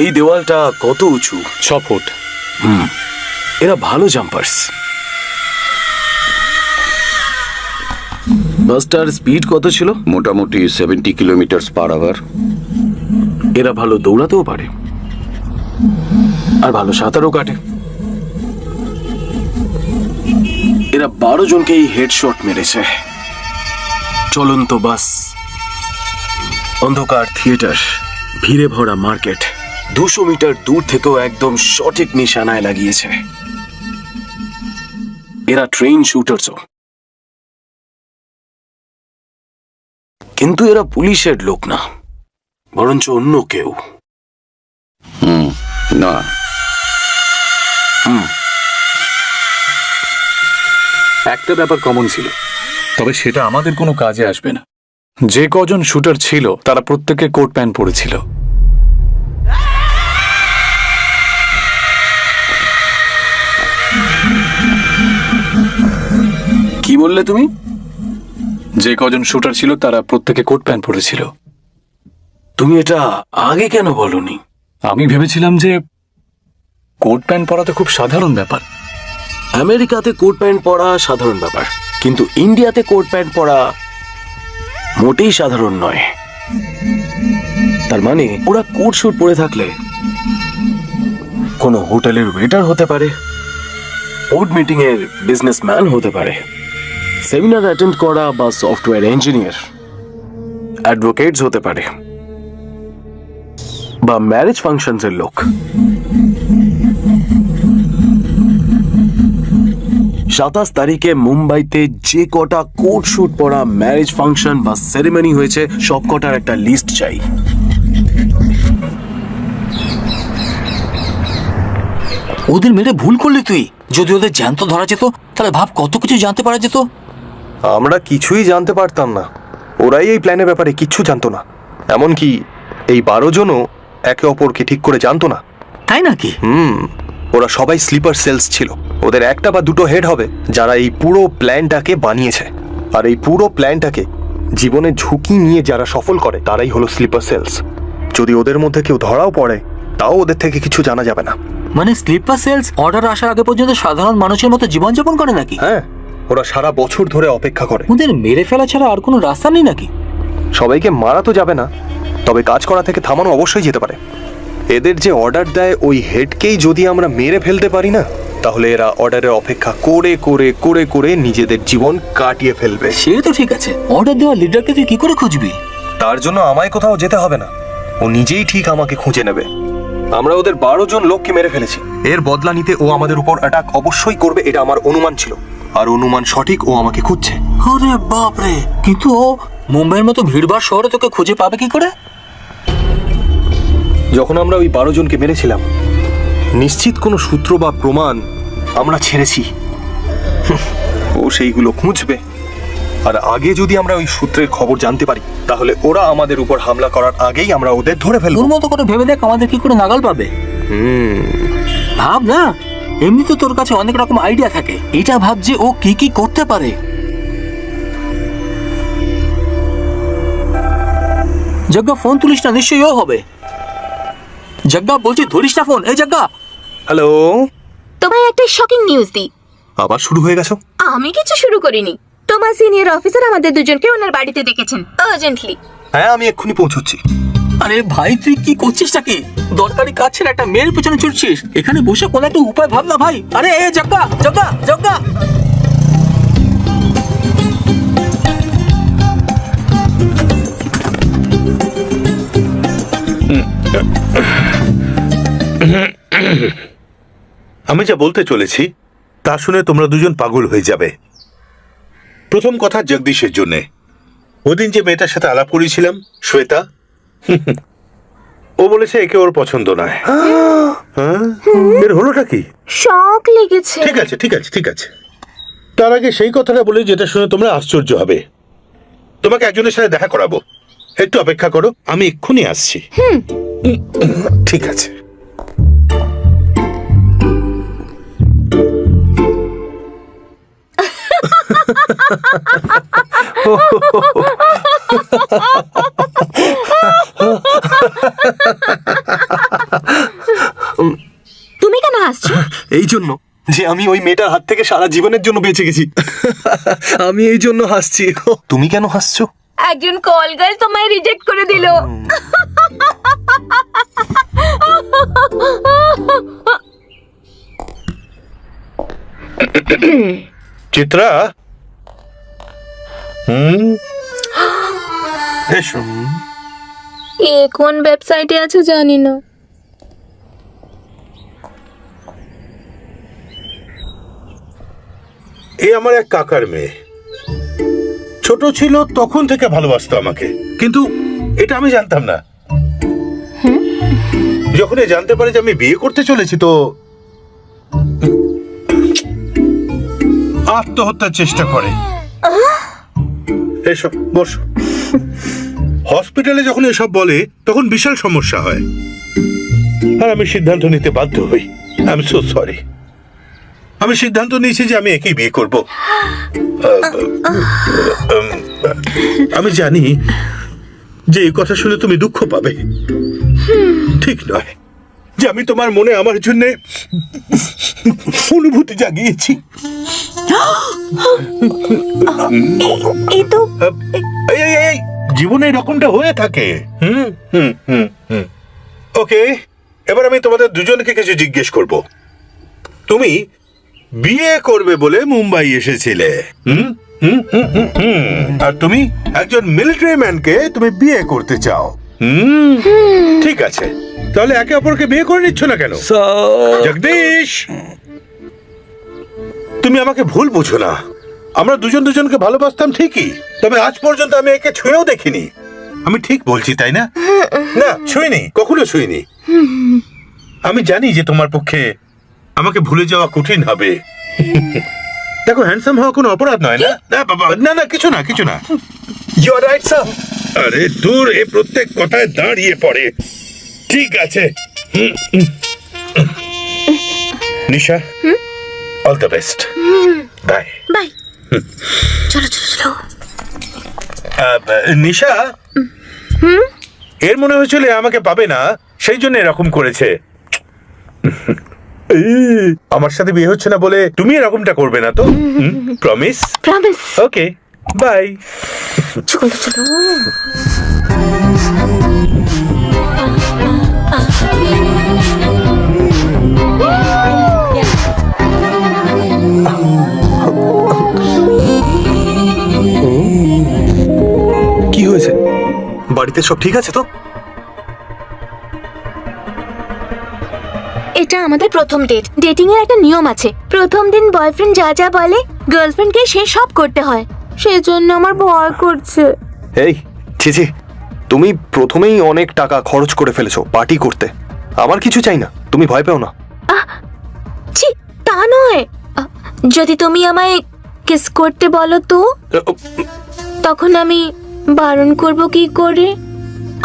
এই দেওয়ালটা কত উঁচু? 6 ফুট। এরা ভালো জাম্পার্স। বাসটার স্পিড কত ছিল? মোটামুটি 70 কিলোমিটার/আওয়ার। এরা ভালো দৌড়াতেও পারে আর ভালো সাঁতারও কাটে। এরা 12 জনকেই হেডশট মেরেছে। চলন্ত বাস, অন্ধকার থিয়েটার, ভিড়ে ভরা মার্কেট, 200 মিটার দূর থেকেও একদম সঠিক নিশানায় লাগিয়েছে। এরা ট্রেন শুটারসও। কিন্তু এরা পুলিশের লোক না, বরঞ্চ অন্য কেউ। না, একটা ব্যাপার কমন ছিল, তবে সেটা আমাদের কোনো কাজে আসবে না। যে কজন শুটার ছিল তারা প্রত্যেকে কোট প্যান্ট পরেছিল। কি বললে তুমি? যে কজন শুটার ছিল তারা প্রত্যেকে কোট প্যান্ট পরেছিল। তুমি এটা আগে কেন বলনি? আমি ভেবেছিলাম যে কোট প্যান্ট পরা তো খুব সাধারণ ব্যাপার। আমেরিকাতে কোট প্যান্ট পরা সাধারণ ব্যাপার, কিন্তু ইন্ডিয়াতে কোট প্যান্ট পরা মোটেই সাধারণ নয়। তার মানে ওরা কোট স্যুট পরে থাকলে কোনো হোটেলের ওয়েটার হতে পারে, বোর্ড মিটিং এর বিজনেসম্যান হতে পারে, সেমিনার অ্যাটেন্ড করা বা সফটওয়্যার ইঞ্জিনিয়ার, অ্যাডভোকেটস হতে পারে, বা ম্যারেজ ফাংশনস এর লোক। 27 তারিখে মুম্বাইতে যে কটা কোট শুট পরা ম্যারেজ ফাংশন বা সেরেমনি হয়েছে সব কটার একটা লিস্ট চাই। ওদের মেরে ভুল করলি তুই। যদি ওদের জ্যান্ত ধরা যেত তাহলে ভাব কত কিছু জানতে পারা যেত। আমরা কিছুই জানতে পারতাম না, ওরাই এই প্ল্যানের ব্যাপারে কিচ্ছু জানতো না। এমনকি এই 12 জনও একে অপরকে ঠিক করে জানতো না। তাই নাকি? ওরা সবাই স্লিপার সেলস ছিল। ওদের একটা বা দুটো হেড হবে যারা এই পুরো প্ল্যানটাকে বানিয়েছে, আর এই পুরো প্ল্যানটাকে জীবনের ঝুঁকি নিয়ে যারা সফল করে তারাই হলো স্লিপার সেলস। যদি ওদের মধ্যে কেউ ধরাও পড়ে তাও ওদের থেকে কিছু জানা যাবে না। মানে স্লিপার সেলস অর্ডার আসার আগে পর্যন্ত সাধারণ মানুষের মতো জীবনযাপন করে নাকি? হ্যাঁ, ওরা সারা বছর ধরে অপেক্ষা করে। ওদের মেরে ফেলা ছাড়া আর কোনো রাস্তা নেই নাকি? সবাইকে মারা তো যাবে না, তবে কাজ করা থেকে থামানো অবশ্যই যেতে পারে। এদের যে অর্ডার দেয় ওই হেডকেই যদি আমরা মেরে ফেলতে পারি না, তাহলে এরা অর্ডারের অপেক্ষা করে করে করে করে নিজেদের জীবন কাটিয়ে ফেলবে। সে তো ঠিক আছে, অর্ডার দেওয়া লিডারকে তুই কি করে খুঁজবি? তার জন্য আমায় কোথাও যেতে হবে না, ও নিজেই ঠিক আমাকে খুঁজে নেবে। আমরা ওদের 12 জন লোককে মেরে ফেলেছি। এর বদলা নিতে ও আমাদের উপর অ্যাটাক অবশ্যই করবে, এটা আমার অনুমান ছিল। আর অনুমান সঠিক, ও আমাকে খুঁজছে। আরে বাপ রে! কিন্তু ও মুম্বাইয়ের মতো ভিড়ভাড় শহরে তোকে খুঁজে পাবে কি করে? যখন আমরা ওই 12 জনকে মেরেছিলাম, নিশ্চিত কোনো সূত্র বা প্রমাণ আমরা ছেড়েছি। ও সেইগুলো খুঁজবে, আর আগে যদি আমরা ওই সূত্রের খবর জানতে পারি তাহলে ওরা আমাদের উপর হামলা করার আগেই আমরা ওদের ধরে ফেলবো। তোর মতো করে ভেবে দেখ আমাদের কি করে নাগাল পাবে। ভাব না, এমনি তো তোর কাছে অনেক রকম আইডিয়া থাকে, এটা ভাব যে ও কি কি করতে পারে। জগ্গা ফোন তুলিস না, নিশ্চয়ই ও হবে। জগ্গা বলছি, ধরিস না ফোন। এই জগ্গা। হ্যালো, তোমায় একটা শকিং নিউজ দিই। আবার শুরু হয়ে গেছো? আমি কিছু শুরু করিনি। তোমার সিনিয়র অফিসার আমাদের দুজনকে ওনার বাড়িতে ডেকেছেন আর্জেন্টলি। হ্যাঁ, আমি এক্ষুনি পৌঁছচ্ছি। আরে ভাই, তুই কি করছিসটা কি? দরকারি কাজ ছেড়ে একটা মেয়ের পেছনে ছুটছিস। এখানে বসে কোনো একটা উপায় ভাব না ভাই। আরে এ জগ্গা, জগ্গা, জগ্গা। আমি যা বলতে চলেছি তা শুনে তোমরা দুজন পাগল হয়ে যাবে। প্রথম কথা জগদীশের জন্য। ওদিন যে মেয়েটার সাথে আলাপ করেছিলাম, শ্বেতা, ও বলেছে একে ওর পছন্দ নয়। এর হলোটা কি? শক লেগেছে। ঠিক আছে ঠিক আছে ঠিক আছে, তার আগে সেই কথাটা বলি যেটা শুনে তোমরা আশ্চর্য হবে। তোমাকে একজনের সাথে দেখা করাবো, একটু অপেক্ষা করো, আমি এক্ষুনি আসছি। ঠিক আছে। তুমি কেন হাসছো? এই জন্য যে আমি ওই মেয়েটার হাত থেকে সারা জীবনের জন্য বেঁচে গেছি। আমি এই জন্য হাসছি। তুমি কেন হাসছো? একজন কল গার্ল তোমায় রিজেক্ট করে দিল। চিত্রা, এসো। এ কোন ওয়েবসাইটে আছে জানি না। এ আমার এক কাকার মেয়ে। ছোট ছিল তখন থেকে ভালোবাসতো আমাকে, কিন্তু এটা আমি জানতাম না। যখন এ জানতে পারে যে আমি বিয়ে করতে চলেছি তো আত্মহত্যার চেষ্টা করে। এসো বসো। হসপিটালে যখন এসব বলে তখন বিশাল সমস্যা হয়, আর আমি সিদ্ধান্ত নিতে বাধ্য হই। I am so sorry. আমি সিদ্ধান্ত নিয়েছি যে আমি একেই বিয়ে করব। আমি জানি যে এই কথা শুনে তুমি দুঃখ পাবে। ঠিক নয় যে আমি তোমার মনে আমার জন্য অনুভূতি জাগিয়েছি। এই জীবনে এরকমটা হয়ে থাকে। ওকে, এবার আমি তোমাদের দুজনকে কিছু জিজ্ঞেস করব। তুমি বিয়ে করবে বলে মুম্বাই এসেছিলে, আর তুমি একজন মিলিটারি ম্যানকে তুমি বিয়ে করতে চাও। ঠিক আছে, তাহলে একে অপরকে বিয়ে করে নিচ্ছ না কেন? জগদীশ, তুমি আমাকে ভুল বুঝো না। আমরা দুজন দুজনকে ভালোবাসতাম ঠিকই, তবে আজ পর্যন্ত আমি একে ছুঁয়েও দেখিনি। আমি ঠিক বলছি তাই না? না, ছুঁইনি, কখনো ছুঁইনি। আমি জানি যে তোমার পক্ষে আমাকে ভুলে যাওয়া কঠিন হবে। দেখো, হ্যান্ডসাম হওয়া কোনো অপরাধ নয় না? না বাবা, না না, কিছু না, কিছু না। You are right sir. আরে দূর, এ প্রত্যেক কথায় দাঁড়িয়ে পড়ে। ঠিক আছে, Nisha, all the best. Bye bye. চলো চলো চলো। নিশা, এর মনে হয়েছিল আমাকে পাবে না, সেই জন্য এরকম করেছে। আমার সাথে বিয়ে হচ্ছে না বলে তুমি এরকমটা করবে না তো? প্রমিস? প্রমিস। Okay, bye. চলো চলো। কি হয়েছে? বাড়িতে সব ঠিক আছে তো? এটা আমাদের প্রথম ডেট। ডেটিং এর একটা নিয়ম আছে, প্রথম দিন বয়ফ্রেন্ড যা যা বলে গার্লফ্রেন্ডকে সে সব করতে হয়। সেজন্য আমার ভয় করছে। এই ছিছি, তুমি প্রথমেই অনেক টাকা খরচ করে ফেলেছো পার্টি করতে। আমার কিছু চাই না, তুমি ভয় পেও না। ছি, তা নয়। যদি তুমি আমায় কিস করতে বলো তো তখন আমি বারণ করব কি করে?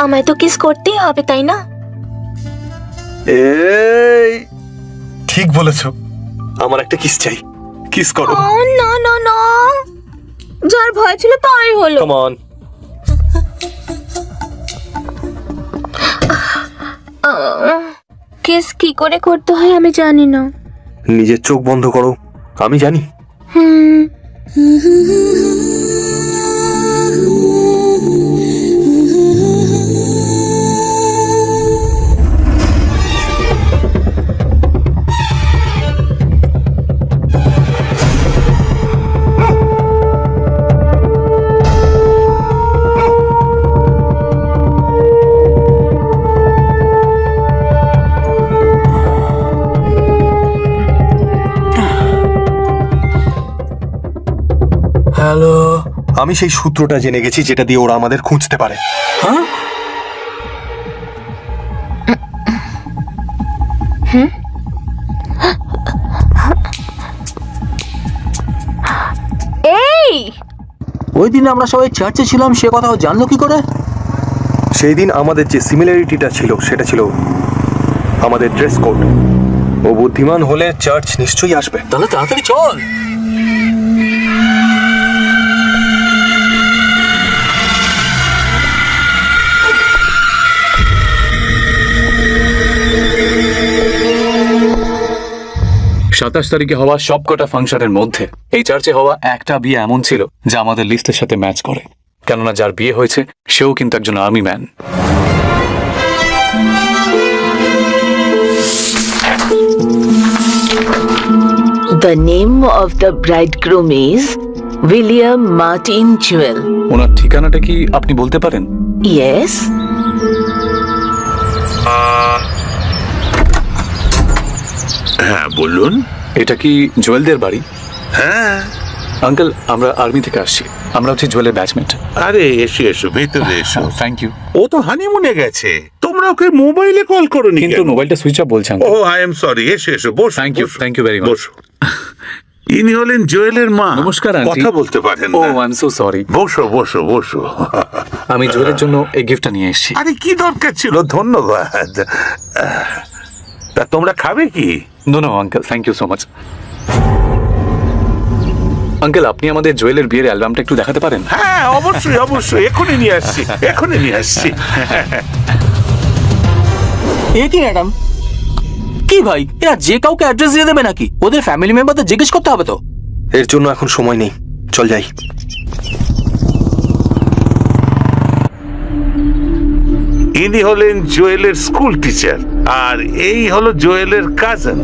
আমায় তো কিস করতেই হবে, তাই না? এই ঠিক বলেছো, আমার একটা কিস চাই। কিস করো। না না না, যার ভয় ছিল তাই হলো। Come on. কিস কি করে করতে হয় আমি জানি না। নিজের চোখ বন্ধ করো, আমি জানি। হ্যালো। আমি সেই সূত্রটা জেনে গেছি যেটা দিয়ে ওরা আমাদের খুঁজতে পারে। হ্যাঁ? এই ওই দিন আমরা সবাই চার্চে ছিলাম, সে কথা ও জানলো কি করে? সেই দিন আমাদের যে সিমিলারিটিটা ছিল সেটা ছিল আমাদের ড্রেস কোড। ও বুদ্ধিমান হলে চার্চ নিশ্চয়ই আসবে। তাহলে তাড়াতাড়ি চল। সাতাশ তারিখে হওয়া সবকটা ফাংশনের মধ্যে এই চার্চে হওয়া একটা বিয়ে এমন ছিল যা আমাদের লিস্টের সাথে ম্যাচ করে, কেননা যার বিয়ে হয়েছে সেও কিন্তু একজন army man. The name of the bridegroom is William Martin Jewell. ওনার ঠিকানাটা কি আপনি বলতে পারেন? Yes? হ্যাঁ বলুন। এটা কি জুয়েলদের বাড়ি? হ্যাঁ আঙ্কেল, আমরা আর্মি থেকে আসছি। আমরা হচ্ছে জুয়েলের ব্যাচমেট। আরে এসো এসো, ভেতরে এসো। Thank you. ও তো হানিমুনে গেছে, তোমরা ওকে মোবাইলে কল করোনি? কিন্তু মোবাইলটা সুইচ অফ বলছে। Oh I am sorry. এসো এসো, বসো। Thank you very much. বসো। ইনি হলেন জুয়েলের মা। নমস্কার আন্টি। কথা বলতে পারেন ও না? I am so sorry. বসো বসো বসো। আমি জুয়েলের জন্য এই গিফটটা নিয়ে এসেছি। আরে কি দরকার ছিল, ধন্যবাদ। তা তোমরা খাবে কি? No no uncle, thank you so much. Uncle, আপনি আমাদের জুয়েলের বিয়ের অ্যালবামটা একটু দেখাতে পারেন? হ্যাঁ, অবশ্যই অবশ্যই, এখনই নিয়ে আসছি, এখনই নিয়ে আসছি। এ কি ম্যাডাম, কি ভাই, এরা যে কাউকে অ্যাড্রেস দিয়ে দেবে নাকি? ওদের ফ্যামিলি মেম্বারদের জিজ্ঞেস করতে হবে তো। এর জন্য এখন সময় নেই, চল যাই। ইনি হলেন জুয়েলের স্কুল টিচার, আর এই হলো জুয়েলের কাজিন।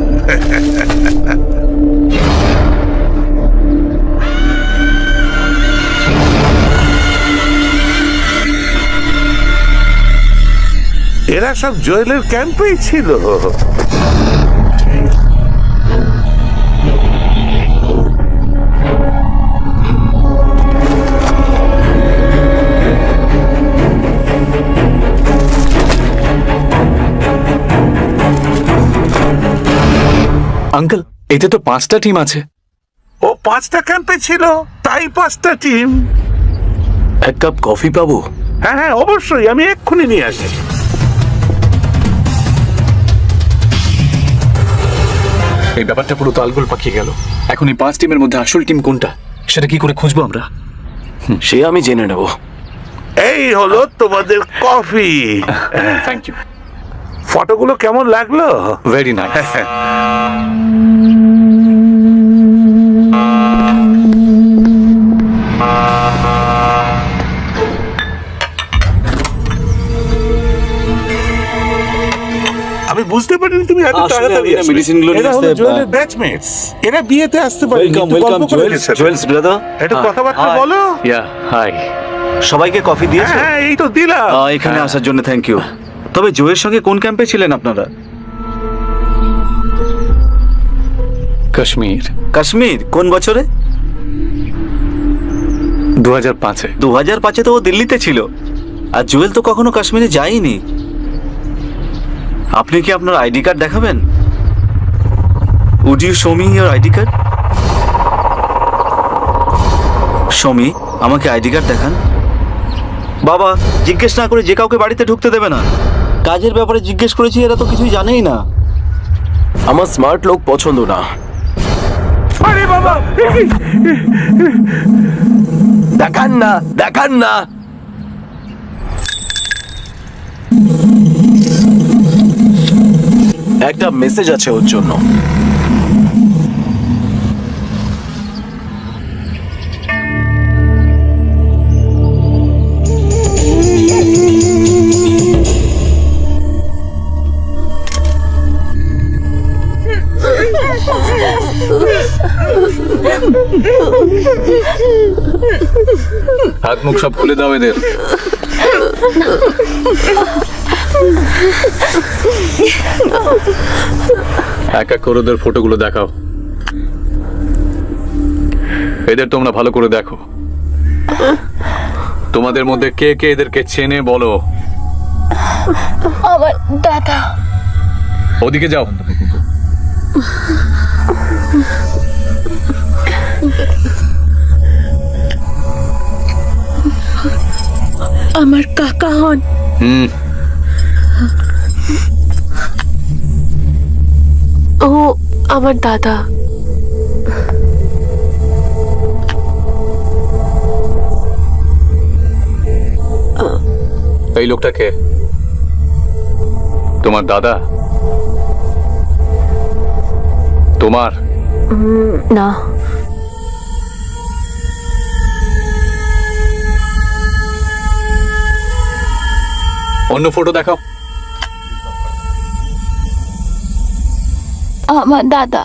এরা সব জুয়েলের ক্যাম্পেই ছিল। আঙ্কেল, এতে তো 5টা টিম আছে। ও 5টা ক্যাম্পে ছিল, তাই 5টা টিম। এক কাপ কফি পাবো? হ্যাঁ হ্যাঁ, অবশ্যই, আমি এক্ষুনি নিয়ে আসি। এই ব্যাপারটা পুরো তালগোল পাকিয়ে গেল। এখন এই 5 টিমের মধ্যে আসল টিম কোনটা সেটা কি করে খুঁজবো আমরা? সে আমি জেনে নেব। এই হলো তোমাদের কফি। Thank you. ফটোগুলো কেমন লাগলো? Very nice. আমি বুঝতে পারিনি তুমি এত আসলে তাড়াতাড়ি আমি মেডিসিনগুলো নিয়ে এরা হলো আসতে- জুয়েলের ব্যাচমেটস। এরা বিয়েতে আসতে পারে। Welcome welcome jewels brother. একটু কথাবার্তা বলো। ইয়া, হাই। সবাইকে কফি দিয়েছো? হ্যাঁ, এই তো দিলাম। এখানে আসার জন্য থ্যাংক ইউ। তবে জোয়ের সঙ্গে কোন ক্যাম্পে ছিলেন আপনারা? কাশ্মীর। কাশ্মীর কোন বছরে? 2005-এ। 2005-এ তো ও দিল্লিতে ছিল, আর জুয়েল তো কখনো কাশ্মীরে যায়নি। আপনি কি আপনার আইডি কার্ড দেখাবেন? Would you show me your ID card? Shami, আমাকে আইডি কার্ড দেখান। বাবা, জিজ্ঞেস না করে যে কাউকে বাড়িতে ঢুকতে দেবে না। কাজের ব্যাপারে জিজ্ঞেস করেছি, এরা তো কিছুই জানেই না। আমার স্মার্ট লোক পছন্দ না। আরে বাবা, দেখান না, দেখান না। একটা মেসেজ আছে ওর জন্য। হাত মুখ সব খুলে দাও এদের। এক এক করে ওদের ফটোগুলো দেখাও। এদের তোমরা ভালো করে দেখো। তোমাদের মধ্যে কে কে এদেরকে চেনে বলো। আমার দাদা। ওদিকে যাও। আমার কাকা হন। ও আমার দাদা। এই লোকটা কে? তোমার দাদা? তোমার? না। অন্য ফটো দেখাও। আমার দাদা।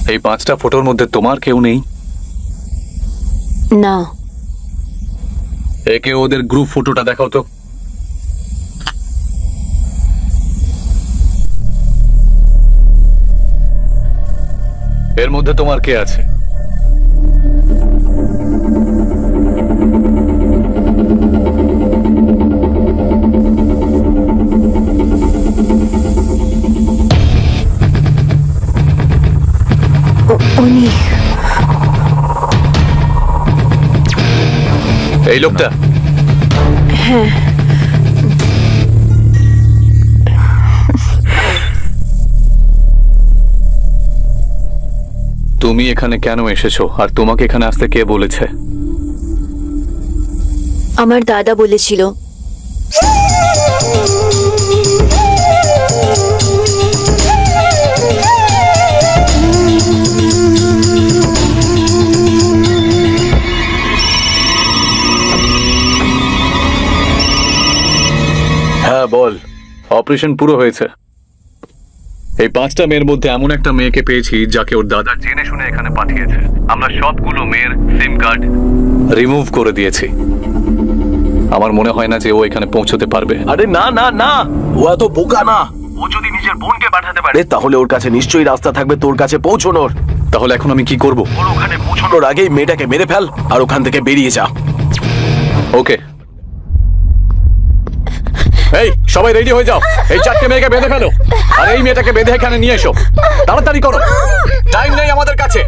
এই 5টা ফটোর মধ্যে তোমার কেউ নেই? না। একে ওদের গ্রুপ ফটোটা দেখাও তো। এর মধ্যে তোমার কে আছে? উনি এই লোকটা হ্যাঁ, তুমি এখানে কেন এসেছো আর তোমাকে এখানে আসতে কে বলেছে? আমার দাদা বলেছিল। হ্যাঁ বল। অপারেশন পুরো হয়েছে। এই 5টা মেয়ের মধ্যে এমন একটা মেয়েকে পেয়েছি যাকে ওর দাদা জেনে শুনে এখানে পাঠিয়েছে। আমরা সবগুলো মেয়ের সিম কার্ড রিমুভ করে দিয়েছি। আমার মনে হয় না যে ও এখানে পৌঁছতে পারবে। আরে না না না, ও এত বোকা না। ও যদি নিজের বোনকে পাঠাতে পারে তাহলে ওর কাছে নিশ্চয়ই রাস্তা থাকবে তোর কাছে পৌঁছানোর। তাহলে এখন আমি কি করব? ওর ওখানে পৌঁছানোর আগেই মেয়েটাকে মেরে ফেল আর ওখান থেকে বেরিয়ে যা। ওকে। এই সবাই রেডি হয়ে যাও, এই 4টে মেয়েকে বেঁধে ফেলো আর এই মেয়েটাকে বেঁধে এখানে নিয়ে এসো। তাড়াতাড়ি করো, টাইম নেই আমাদের কাছে।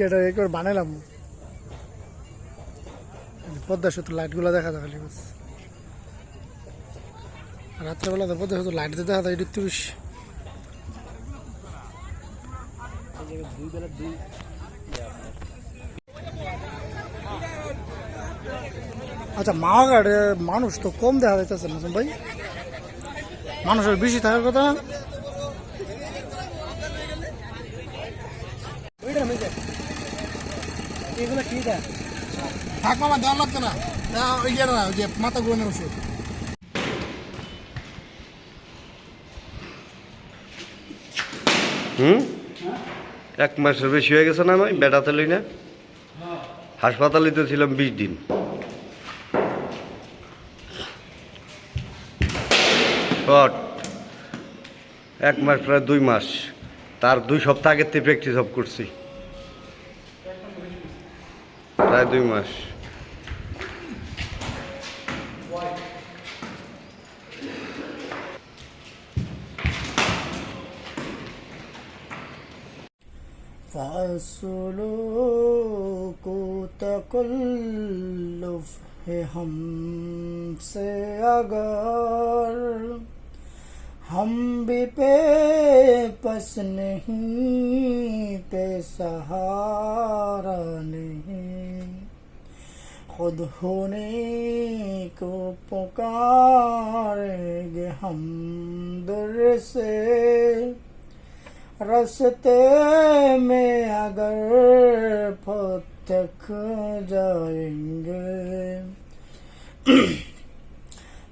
এটা একবার বানালাম, পদ্মা সেতু লাইটগুলো দেখা যায় খালি বাস। রাত্রেবেলা তো পদ্মা সেতু লাইট দিয়ে দেখা যায় এটা তুরিস। আচ্ছা, মাওয়াঘাটে মানুষ তো কম দেখা যাইতেছে না ভাই, মানুষের বেশি থাকার কথা না। এগুলো ঠিক আছে, থাক মামা, দেওয়া লাগতো না। ওই যে মাথা ঘুরানোর ওষুধ। এক মাসের বেশি হয়ে গেছে না, আমি বেড়াতে লই না। হাসপাতালে তো ছিলাম 20 দিন। শর্ট 1 মাস, প্রায় 2 মাস। তার 2 সপ্তাহ আগের থেকে প্র্যাকটিস অফ করছি, প্রায় 2 মাস। फासलों तकल्लुफ है हमसे अगर हम भी बेबस नहीं, बेसहारा नहीं, खुद होने को पुकारेंगे हम दूर से, रास्ते में अगर भटक जाएंगे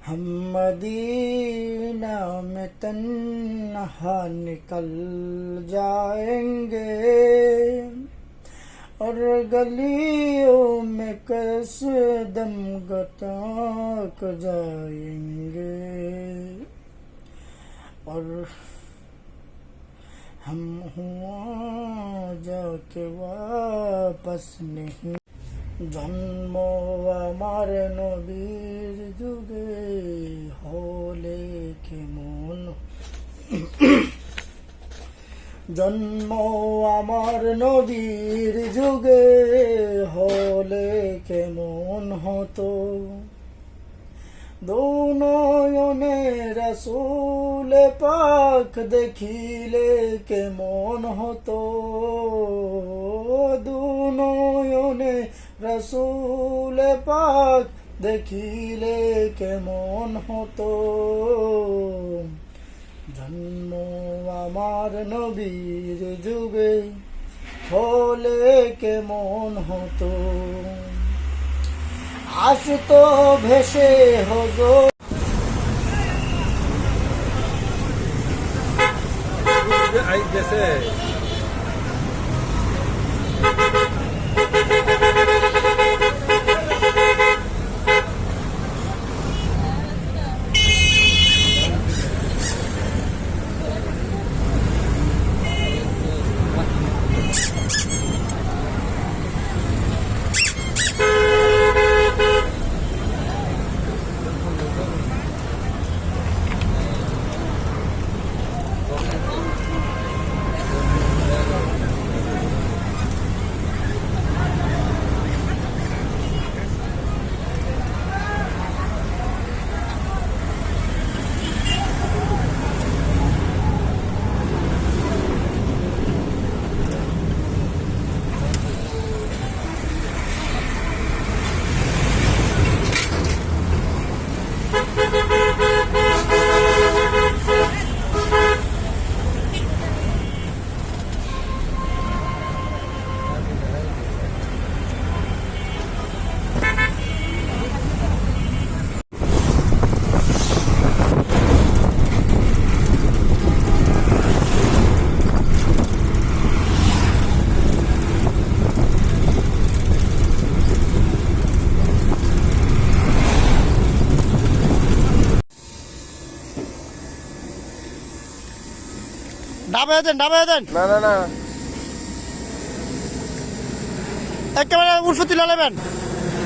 हम मदीना में तन्हा निकल जाएंगे और गलियों में कसदम गताक जाएंगे और हम हुआ जाके वापस नहीं। जन्म আমার নবীর যুগে হলে কেমন, জন্ম আমার নবীর যুগে হলে কেমন হতো, দুনয়নে রাসূল পাক দেখিলে কেমন হতো, দুনয়নে রাসূল পাক দেখিলে কেমন হতো, জন্ম আমার নবীর যুগে হলে কেমন হতো, আসতো ভেসে হজর আইতেছে। ডাবে দেন, ডাবে দেন। না না না, একেবারে উৎপত্তি লাগাবেন।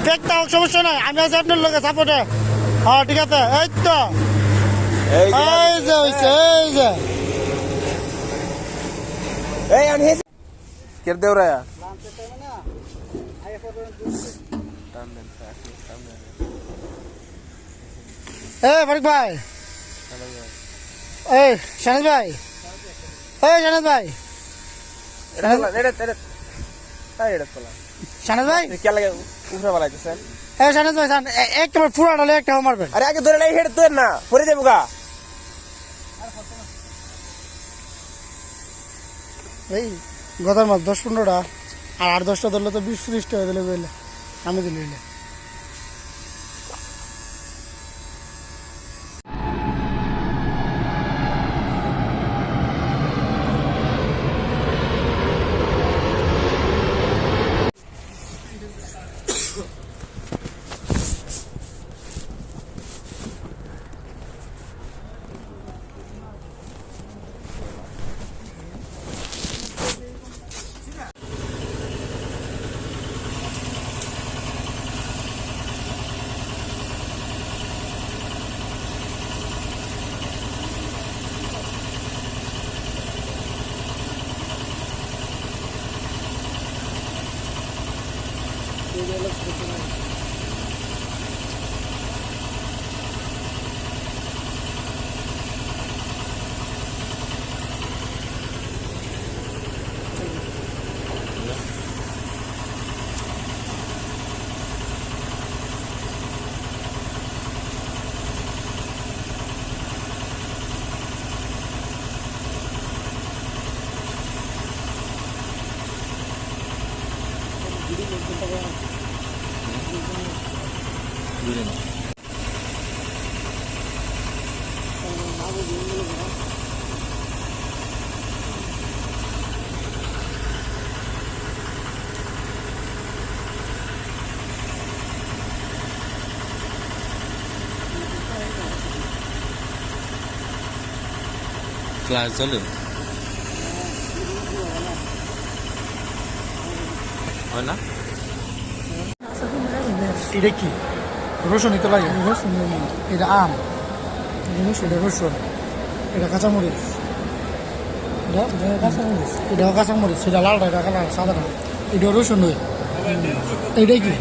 দেখতে হোক, সমস্যা নাই, আমি আছি আপনার লোকে সাপোর্টে। হ্যাঁ ঠিক আছে, এই তো এই যে হইছে, এই যে এই আমি কের দেওরায়া এই ফারুক ভাই, এই শাহিদ ভাই, এই শাহিদ ভাই, শাহিদ ভাই কে লাগে উঠে বলাইতেছেন? এই শাহিদ ভাই একেবারে পুরা ডালে একটা মারবেন। আরে আগে ধরে নাই, হেড ধরে না, পরে যাবো গা। এই গদার মাছ 10-15টা, আর 8-10টা ধরলে তো 20-30টা হয়ে দিলে বইলে আমি দিলে। ক্লাস চলে হয় না? এটা কি রসুন? এটা লাগে রসুন, এটা আম, এটা রসুন, এটা কাঁচামরিচ, এটাও কাঁচামরিচ, সেটা লালটা, এটা কালার সাদাটা, এটাও রসুন। এটাই কি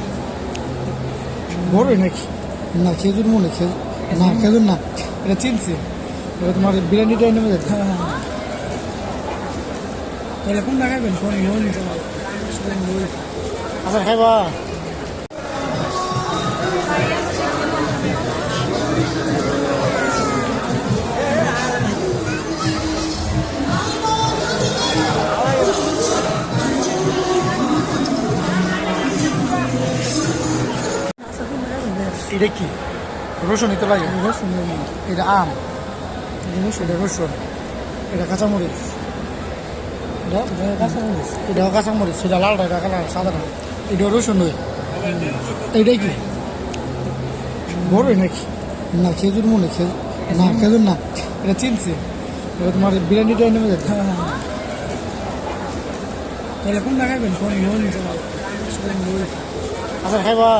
বড় নাকি? না খেজুর মনে, খেজুর না খেজুর না, এটা চিনছি। এবার তোমার বিরিয়ানিটা নেমে যেতে। তাহলে কোনটা খাইবেন? কোন লোন আচ্ছা খাইবা? এটা কি রসুন? এতে লাগে রসুন, এটা আম, এটা রসুন, এটা কাঁচামরিচ, এটাও কাঁচামরিচ, সেটা লালটা, এটা কালার সাদাটা, এটাও রসুন। এইটাই কি বড়ই নাকি? না খেজুর মনে, না খেজুর না, এটা চিনছি। এবার তোমার বিরিয়ানিটা নেমে যেতে। তাহলে কোনটা খাইবেন? কোন লোন আচ্ছা খাইবা?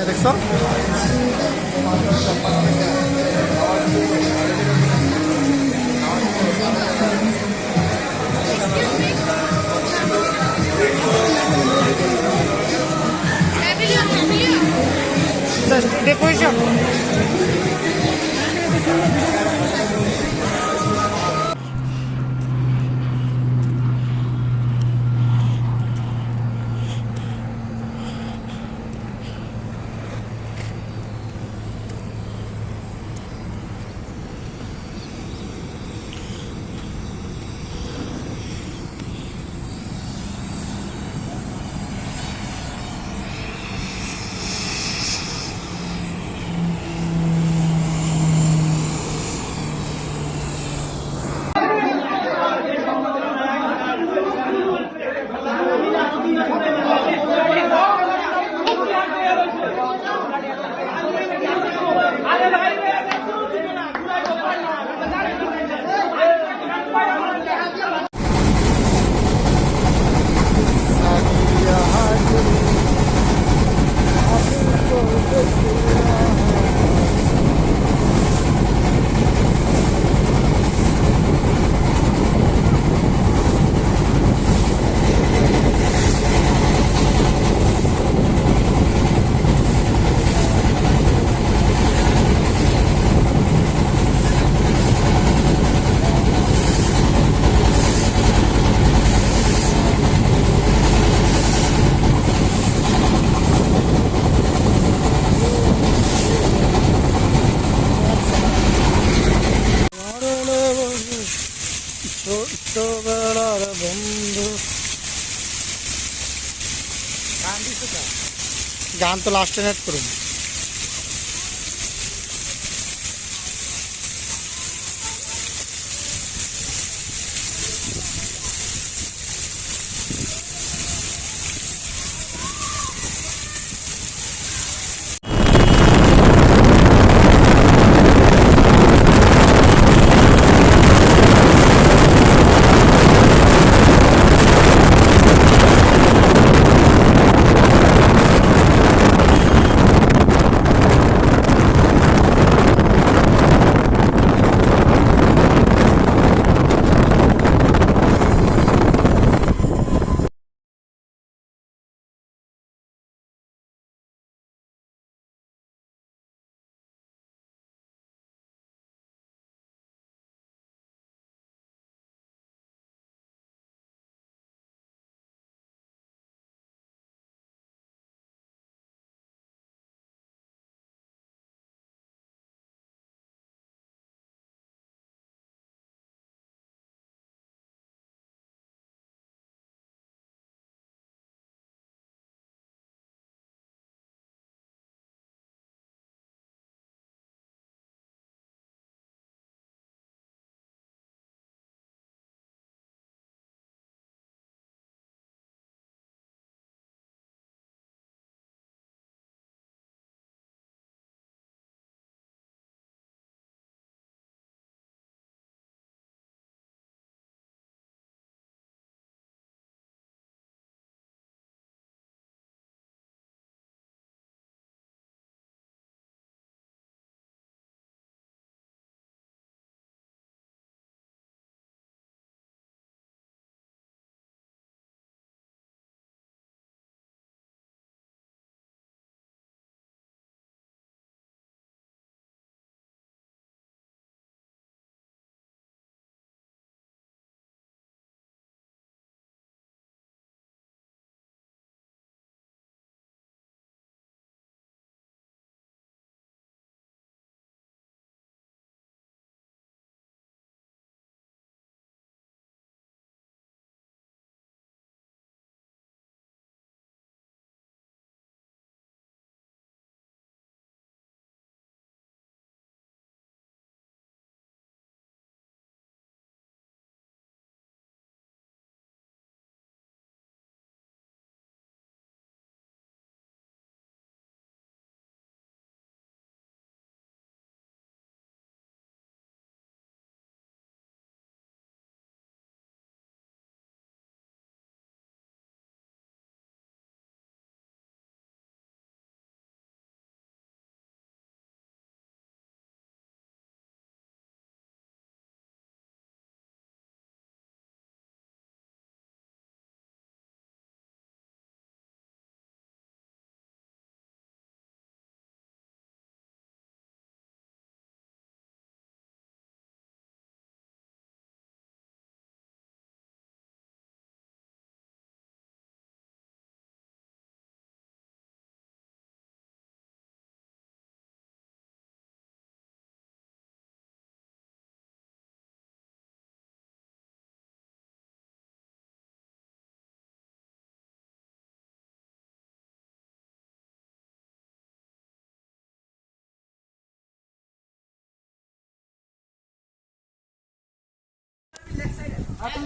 দেখছো? Depois ছোটবেলার বন্ধু গান তো লাস্টে নেট করুন।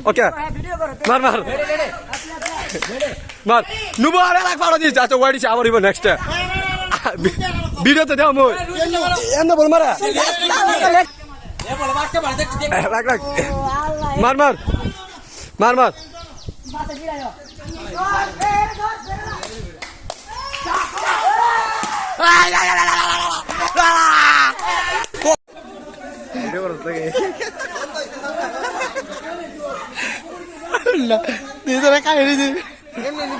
ওকে মার মার মার নুবো আরে লাগ পাড়া দিস আচ্ছা ওয়াইডিস আবার ইবো নেক্সট ভিডিওতে দাও মই এন্ড বল মারা লাগ লাগ মার মার মার মার না, দিয়ে কাহিনী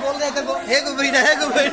বল দে হে গো ভাই